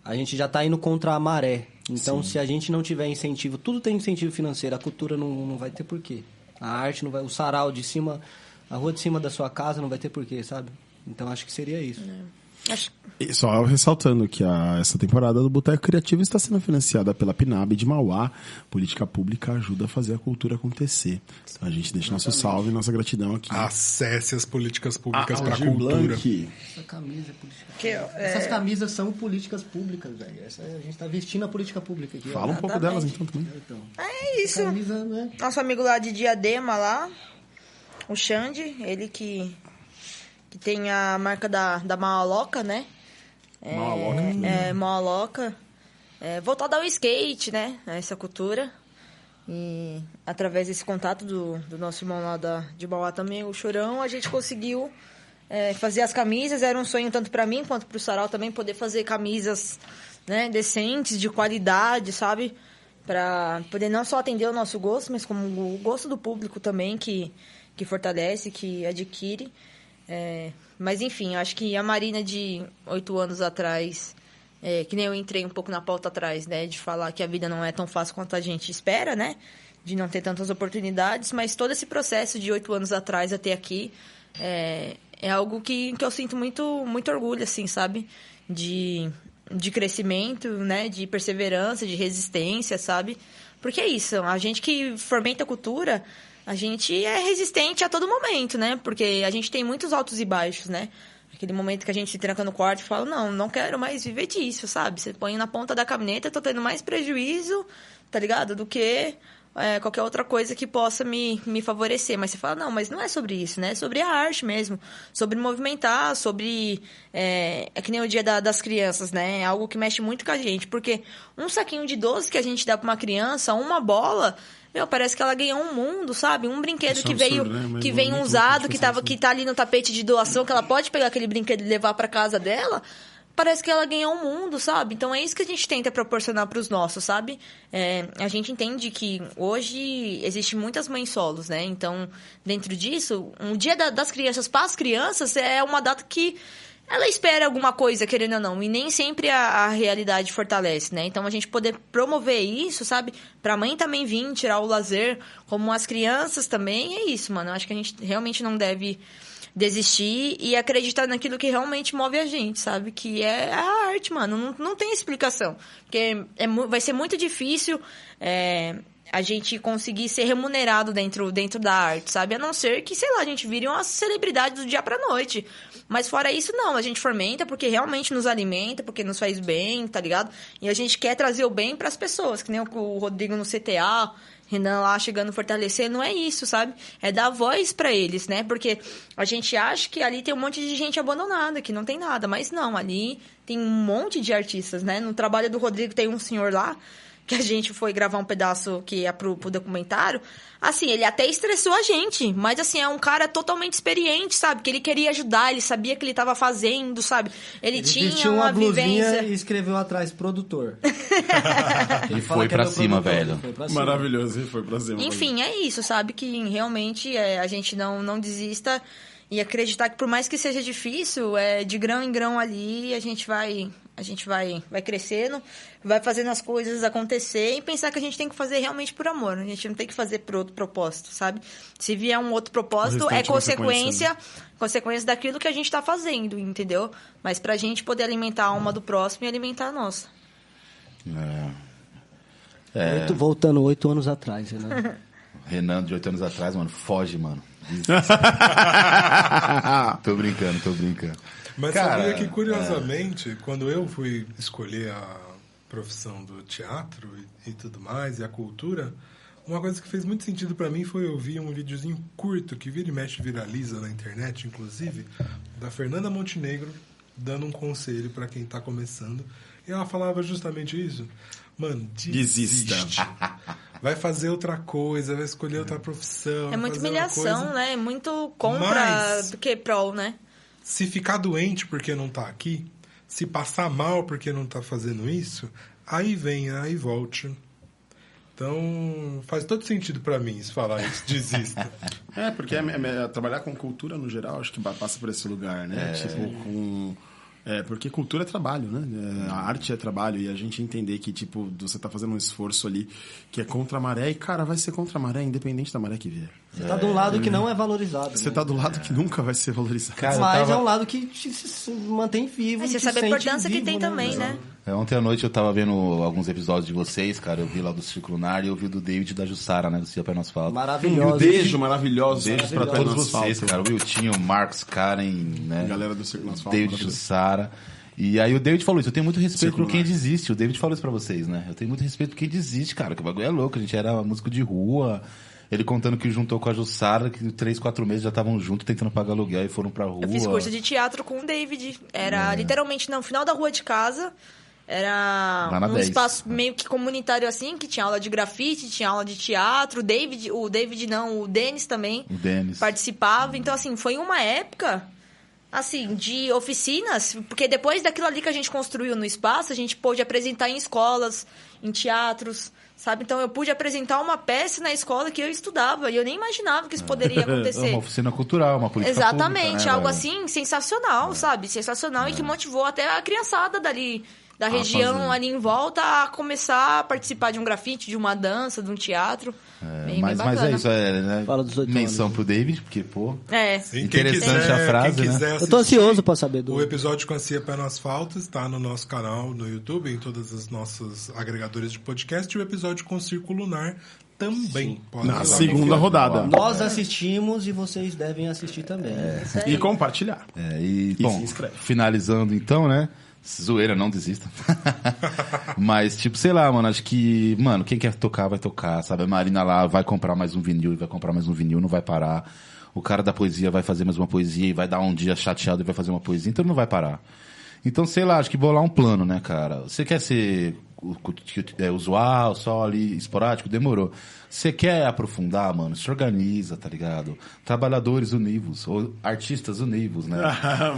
a gente já tá indo contra a maré. Então, se a gente não tiver incentivo... Tudo tem incentivo financeiro. A cultura não vai ter porquê. A arte não vai... O sarau de cima... A rua de cima da sua casa não vai ter porquê, sabe? Então, acho que seria isso. E só ressaltando que essa temporada do Boteco Criativo está sendo financiada pela PNAB de Mauá. Política pública ajuda a fazer a cultura acontecer. Então a gente deixa nosso salve e nossa gratidão aqui. Acesse as políticas públicas para a cultura. Essa camisa é política. Essas camisas são políticas públicas, velho. A gente está vestindo a política pública aqui. Fala um pouco delas então também. É isso. Camisa, né? Nosso amigo lá de Diadema lá, o Xande, ele que tem a marca da Maloca, né? Maloca. Voltada ao skate, né? A essa cultura. E através desse contato do nosso irmão lá de Mauá também, o Chorão, a gente conseguiu fazer as camisas. Era um sonho tanto para mim quanto para o Sarau também, poder fazer camisas, né, decentes, de qualidade, sabe? Para poder não só atender o nosso gosto, mas como o gosto do público também, que fortalece, que adquire. Mas enfim, acho que a Marina de 8 anos atrás, que nem eu entrei um pouco na pauta atrás, né, de falar que a vida não é tão fácil quanto a gente espera, né, de não ter tantas oportunidades, mas todo esse processo de 8 anos atrás até aqui é algo que eu sinto muito, muito orgulho, assim, sabe, de crescimento, né, de perseverança, de resistência, sabe, porque é isso, a gente que fomenta a cultura... A gente é resistente a todo momento, né? Porque a gente tem muitos altos e baixos, né? Aquele momento que a gente se tranca no quarto e fala, não quero mais viver disso, sabe? Você põe na ponta da caminhonete, tô tendo mais prejuízo, tá ligado? Do que qualquer outra coisa que possa me favorecer. Mas você fala, não, mas não é sobre isso, né? É sobre a arte mesmo. Sobre movimentar, sobre... É que nem o Dia das Crianças, né? É algo que mexe muito com a gente. Porque um saquinho de doce que a gente dá pra uma criança, uma bola... parece que ela ganhou um mundo, sabe? Um brinquedo que veio, né? Que vem usado, que tá ali no tapete de doação, que ela pode pegar aquele brinquedo e levar pra casa dela. Parece que ela ganhou um mundo, sabe? Então é isso que a gente tenta proporcionar pros nossos, sabe? A gente entende que hoje existem muitas mães solos, né? Então, dentro disso, um Dia das Crianças para as crianças é uma data que... ela espera alguma coisa, querendo ou não, e nem sempre a realidade fortalece, né? Então, a gente poder promover isso, sabe? Pra mãe também vir, tirar o lazer, como as crianças também, é isso, mano. Eu acho que a gente realmente não deve desistir e acreditar naquilo que realmente move a gente, sabe? Que é a arte, mano. Não tem explicação. Porque vai ser muito difícil... a gente conseguir ser remunerado dentro da arte, sabe? A não ser que, sei lá, a gente vire uma celebridade do dia pra noite. Mas fora isso, não. A gente fomenta porque realmente nos alimenta, porque nos faz bem, tá ligado? E a gente quer trazer o bem pras pessoas, que nem o Rodrigo no CTA, Renan lá chegando fortalecer. Não é isso, sabe? É dar voz pra eles, né? Porque a gente acha que ali tem um monte de gente abandonada, que não tem nada. Mas não, ali tem um monte de artistas, né? No trabalho do Rodrigo tem um senhor lá, que a gente foi gravar um pedaço que é pro documentário, assim, ele até estressou a gente, mas assim, é um cara totalmente experiente, sabe? Que ele queria ajudar, ele sabia que ele tava fazendo, sabe? Ele tinha uma vivência. E escreveu atrás, produtor. Ele foi pra cima, velho. Maravilhoso, ele foi pra cima. Enfim, é isso, sabe? Que realmente a gente não desista E acreditar que por mais que seja difícil, de grão em grão ali, a gente vai crescendo, vai fazendo as coisas acontecer e pensar que a gente tem que fazer realmente por amor. A gente não tem que fazer por outro propósito, sabe? Se vier um outro propósito, é consequência daquilo que a gente tá fazendo, entendeu? Mas pra gente poder alimentar a alma do próximo e alimentar a nossa. Voltando 8 anos atrás, né? Renan, de 8 anos atrás, mano, foge, mano. Tô brincando. Mas Cara, sabia que, curiosamente, quando eu fui escolher a profissão do teatro e tudo mais, e a cultura, uma coisa que fez muito sentido pra mim foi ouvir um videozinho curto, que vira e mexe viraliza na internet, inclusive, da Fernanda Montenegro, dando um conselho pra quem tá começando. E ela falava justamente isso. Mano, desista. Vai fazer outra coisa, vai escolher outra profissão. É muita humilhação, né? É muito contra do que prol, né? Se ficar doente porque não tá aqui, se passar mal porque não tá fazendo isso, aí venha, aí volte. Então, faz todo sentido pra mim isso, falar isso, desista. Porque trabalhar com cultura no geral, acho que passa por esse lugar, né? Porque cultura é trabalho, né? A arte é trabalho, e a gente entender que, tipo, você tá fazendo um esforço ali que é contra a maré, e, cara, vai ser contra a maré, independente da maré que vier. Você tá de um lado que não é valorizado. Você tá do lado que nunca vai ser valorizado. Cara, mas é um lado que se mantém vivo. Você sabe a importância que tem também, né? Ontem à noite eu tava vendo alguns episódios de vocês, cara. Eu vi lá do Círculo Lunar e eu vi do David e da Jussara, né? Do Cia Pé no Asfalto. Maravilhoso. Beijo maravilhoso. Beijos pra todos vocês, cara. O Wiltinho, o Marcos, Karen, né? Galera do Círculo Asfalto. David e Jussara. E aí o David falou isso, eu tenho muito respeito por quem desiste. O David falou isso pra vocês, né? Eu tenho muito respeito por quem desiste, cara, que o bagulho é louco. A gente era músico de rua. Ele contando que juntou com a Jussara, que 3, 4 meses já estavam juntos tentando pagar aluguel e foram pra rua. Eu fiz curso de teatro com o David. Era literalmente no final da rua de casa. Era um 10. Espaço meio que comunitário assim, que tinha aula de grafite, tinha aula de teatro. O Denis também participava. Então, assim, foi uma época... assim, de oficinas, porque depois daquilo ali que a gente construiu no espaço, a gente pôde apresentar em escolas, em teatros, sabe? Então, eu pude apresentar uma peça na escola que eu estudava, e eu nem imaginava que isso poderia acontecer. Uma oficina cultural, uma política Exatamente, pública, né, algo assim, sensacional, sabe? Sensacional, e que motivou até a criançada da região ali em volta a começar a participar de um grafite, de uma dança, de um teatro. Mas é isso, né? Fala dos 8 menção anos. Pro David, porque, pô... Sim, interessante a frase, né? Eu tô ansioso pra saber do... O episódio com a Cia Pé no Asfalto está no nosso canal no YouTube, em todos os nossos agregadores de podcast, e o episódio com o Círculo Lunar também. Na segunda rodada. Nós assistimos e vocês devem assistir também. E compartilhar. Bom, se inscreve. finalizando então, né? Zoeira, não desista. Mas, tipo, sei lá, mano, acho que, mano, quem quer tocar, vai tocar, sabe? A Marina lá vai comprar mais um vinil e vai comprar mais um vinil, não vai parar. O cara da poesia vai fazer mais uma poesia e vai dar um dia chateado e vai fazer uma poesia, então ele não vai parar. Então, sei lá, acho que bolar um plano, né, cara? Você quer ser usual, só ali, esporádico? Demorou. Você quer aprofundar, mano? Se organiza, tá ligado? Trabalhadores univos, ou artistas univos, né?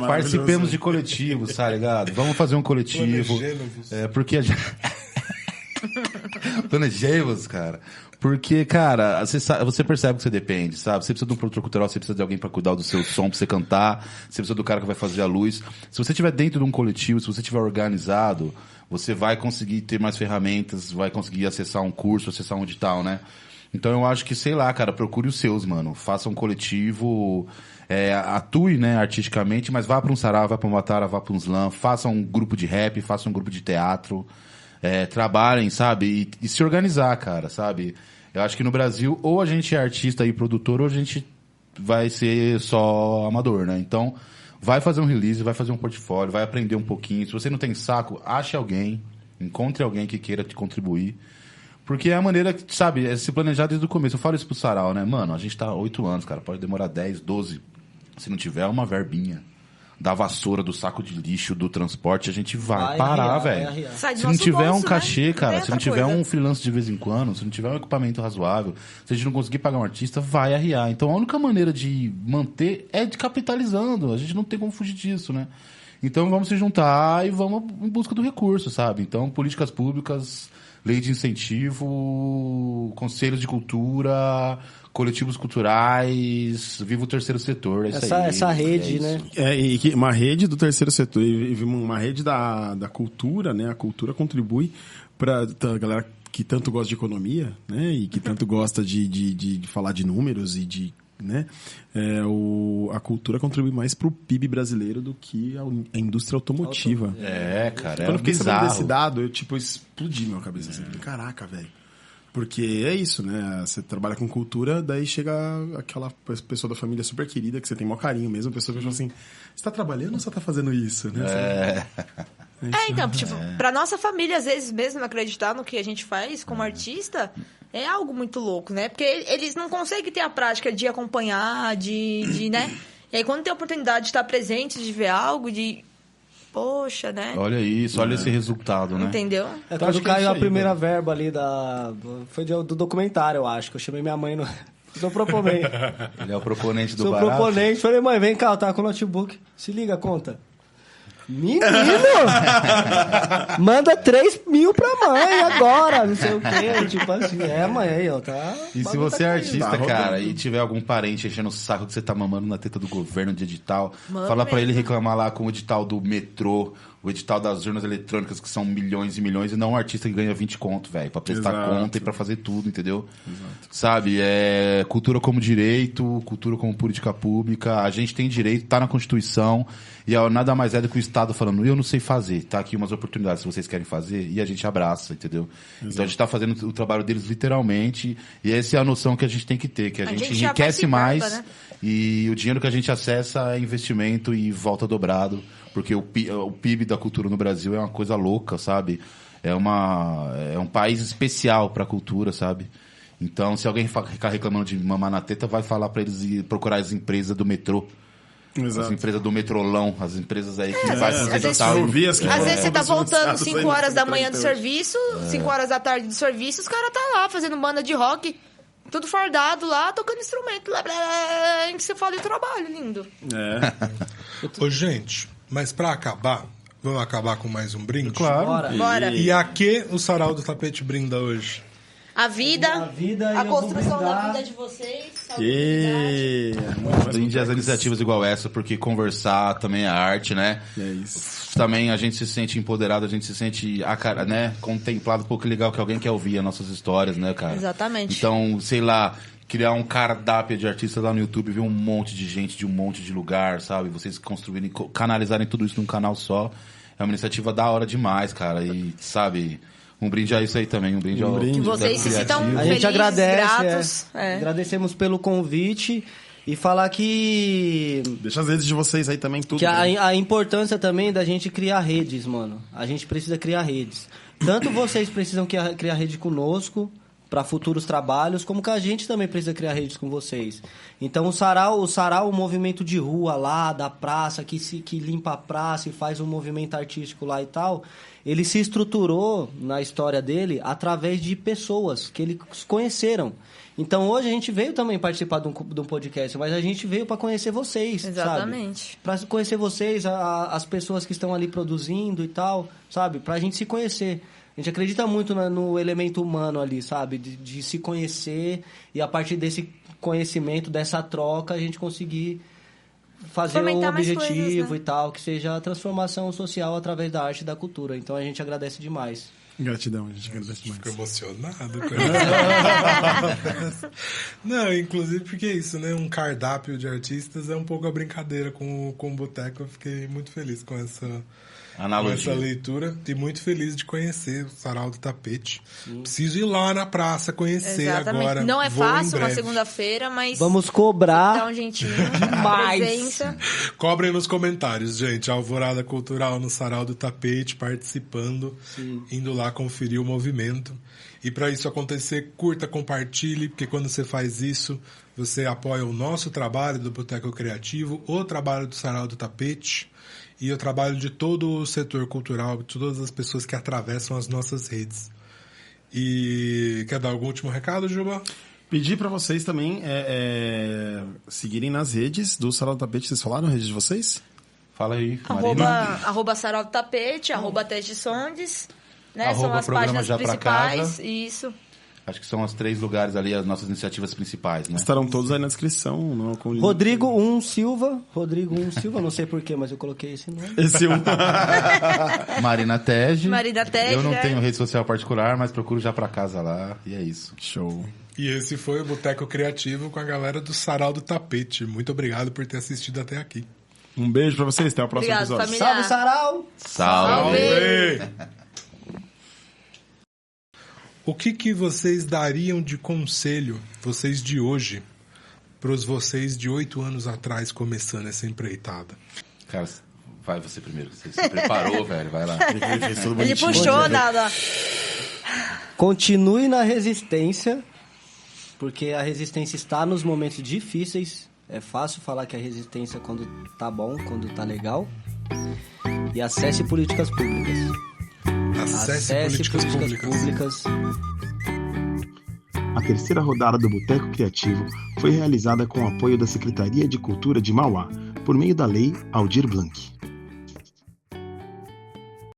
Participemos de coletivos, tá ligado? Vamos fazer um coletivo. Porque a gente... Planejemos, cara. Porque, cara, você percebe que você depende, sabe? Você precisa de um produtor cultural, você precisa de alguém pra cuidar do seu som, pra você cantar. Você precisa do cara que vai fazer a luz. Se você estiver dentro de um coletivo, se você estiver organizado, você vai conseguir ter mais ferramentas, vai conseguir acessar um curso, acessar um edital, né? Então eu acho que, sei lá, cara, procure os seus, mano. Faça um coletivo, atue, né, artisticamente, mas vá pra um sarau, vá pra uma batalha, vá pra um slam, faça um grupo de rap, faça um grupo de teatro. Trabalhem, sabe? E se organizar, cara, sabe? Eu acho que no Brasil, ou a gente é artista e produtor, ou a gente vai ser só amador, né? Então, vai fazer um release, vai fazer um portfólio, vai aprender um pouquinho. Se você não tem saco, ache alguém, encontre alguém que queira te contribuir. Porque é a maneira que, sabe, é se planejar desde o começo. Eu falo isso pro sarau, né? Mano, a gente tá 8 anos, cara, pode demorar 10, 12. Se não tiver uma verbinha da vassoura, do saco de lixo, do transporte, a gente vai parar, velho. Se não tiver um cachê, cara, se não tiver um freelance de vez em quando, se não tiver um equipamento razoável, se a gente não conseguir pagar um artista, vai arriar. Então a única maneira de manter é de capitalizando. A gente não tem como fugir disso, né? Então vamos se juntar e vamos em busca do recurso, sabe? Então, políticas públicas, lei de incentivo, conselhos de cultura, coletivos culturais, viva o terceiro setor, é isso aí. Essa rede, né? Uma rede do terceiro setor e uma rede da cultura, né? A cultura contribui para a galera que tanto gosta de economia, né? E que tanto gosta de falar de números e de... né? A cultura contribui mais pro PIB brasileiro do que a indústria automotiva. Cara, Quando eu fiquei sabendo bizarro. desse dado, eu explodi minha cabeça assim. Falei, caraca, velho. Porque é isso, né? Você trabalha com cultura, daí chega aquela pessoa da família super querida, que você tem maior carinho mesmo, a pessoa que fala assim, você tá trabalhando ou você tá fazendo isso? Né? Então, tipo, pra nossa família, às vezes mesmo acreditar no que a gente faz como artista, é algo muito louco, né? Porque eles não conseguem ter a prática de acompanhar, né? E aí, quando tem a oportunidade de estar presente, de ver algo, poxa, né? Olha isso, olha esse resultado, né? Entendeu? Quando acho que é caiu isso a aí, primeira verba ali foi do documentário, eu acho, que eu chamei minha mãe no... Sou proponente. Ele é o proponente do Sou barato. proponente. Falei, mãe, vem cá, eu tava com o notebook. Se liga a conta. Menino! Manda 3 mil pra mãe agora, não sei o quê. Tipo assim, mãe, aí, ó, tá... E se você é artista, cara, e tiver algum parente enchendo o saco que você tá mamando na teta do governo de edital, fala pra ele reclamar lá com o edital do metrô, o edital das urnas eletrônicas, que são milhões e milhões, e não um artista que ganha 20 conto, velho, pra prestar conta e pra fazer tudo, entendeu? Exato. Sabe? Cultura como direito, cultura como política pública, a gente tem direito, tá na Constituição, e nada mais é do que o Estado falando, eu não sei fazer, tá aqui umas oportunidades, se vocês querem fazer, e a gente abraça, entendeu? Exato. Então a gente tá fazendo o trabalho deles literalmente, e essa é a noção que a gente tem que ter, que a gente enriquece mais, né? E o dinheiro que a gente acessa é investimento e volta dobrado, porque o PIB da cultura no Brasil é uma coisa louca, sabe? É um país especial pra cultura, sabe? Então, se alguém ficar reclamando de mamar na teta, vai falar pra eles ir procurar as empresas do metrô. Exato. As empresas do metrolão, as empresas aí que vai fazer às vezes você tá voltando 5 horas da manhã do serviço, 5 horas da tarde do serviço, os caras tá lá fazendo banda de rock, tudo fardado lá, tocando instrumento. Blá, blá, blá, que você fala de trabalho, lindo. Ô, gente, mas pra acabar, vamos acabar com mais um brinde? Claro. Bora. E a que o Sarau do Tapete brinda hoje? A vida e construção da vida de vocês. Brinde as iniciativas igual essa, porque conversar também é arte, né? É isso. Também a gente se sente empoderado, a gente se sente, né, contemplado. Pô, que legal que alguém quer ouvir as nossas histórias, né, cara? Exatamente. Então, sei lá, criar um cardápio de artistas lá no YouTube, ver um monte de gente de um monte de lugar, sabe? Vocês construírem, canalizarem tudo isso num canal só. É uma iniciativa da hora demais, cara. E, sabe... Um brinde a isso aí também, um brinde ao... Que vocês se sintam A felizes, gente agradece, gratos. Agradecemos pelo convite e falar que... Deixa as redes de vocês aí também, tudo. Que a importância também da gente criar redes, mano. A gente precisa criar redes. Tanto vocês precisam criar rede conosco para futuros trabalhos, como que a gente também precisa criar redes com vocês. Então o Sarau, o movimento de rua lá, da praça, que limpa a praça e faz um movimento artístico lá e tal, ele se estruturou na história dele através de pessoas que eles conheceram. Então hoje a gente veio também participar de um podcast, mas a gente veio para conhecer vocês, exatamente. Para conhecer vocês, as pessoas que estão ali produzindo e tal, sabe? Pra gente se conhecer. A gente acredita muito no elemento humano ali, sabe? De se conhecer e a partir desse conhecimento, dessa troca, a gente conseguir fazer um objetivo, né? E tal, que seja a transformação social através da arte e da cultura. Então a gente agradece demais. Gratidão, a gente agradece demais. Fico emocionado com isso. Não, inclusive porque é isso, né? Um cardápio de artistas é um pouco a brincadeira com o Boteco. Eu fiquei muito feliz com essa leitura e muito feliz de conhecer o Sarau do Tapete. Sim. Preciso ir lá na praça conhecer. Exatamente. Agora. Não é fácil uma segunda-feira, mas vamos cobrar. Dá um jeitinho. Demais. Cobrem nos comentários, gente. Alvorada Cultural no Sarau do Tapete, participando, indo lá conferir o movimento. E para isso acontecer, curta, compartilhe, porque quando você faz isso, você apoia o nosso trabalho do Boteco Criativo, o trabalho do Sarau do Tapete e o trabalho de todo o setor cultural, de todas as pessoas que atravessam as nossas redes. E quer dar algum último recado, Juba? Pedir para vocês também seguirem nas redes do Sarau do Tapete. Vocês falaram a rede de vocês? Fala aí, Marina. Arroba Sarau do Tapete, arroba Teste Sondes, né? Arroba São as Programa páginas Já Pra principais. Casa. Isso. Acho que são os 3 lugares ali, as nossas iniciativas principais, né? Estarão todos aí na descrição. Não, com Rodrigo 1 Silva, não sei porquê, mas eu coloquei esse nome. Esse Marina Tege. Marina Tege, Eu não é. tenho rede social particular, mas procuro Já Pra Casa lá, e é isso. Show. E esse foi o Boteco Criativo com a galera do Sarau do Tapete. Muito obrigado por ter assistido até aqui. Um beijo pra vocês, até o próximo Obrigado, episódio. família. Salve, Sarau! Salve! O que vocês dariam de conselho, vocês de hoje, pros vocês de 8 anos atrás começando essa empreitada? Cara, vai você primeiro. Você se preparou, velho. Vai lá. Ele puxou nada. Continue na resistência, porque a resistência está nos momentos difíceis. É fácil falar que a resistência é quando tá bom, quando tá legal. E acesse políticas públicas. Acesse políticas públicas. A terceira rodada do Boteco Criativo foi realizada com o apoio da Secretaria de Cultura de Mauá, por meio da Lei Aldir Blanc.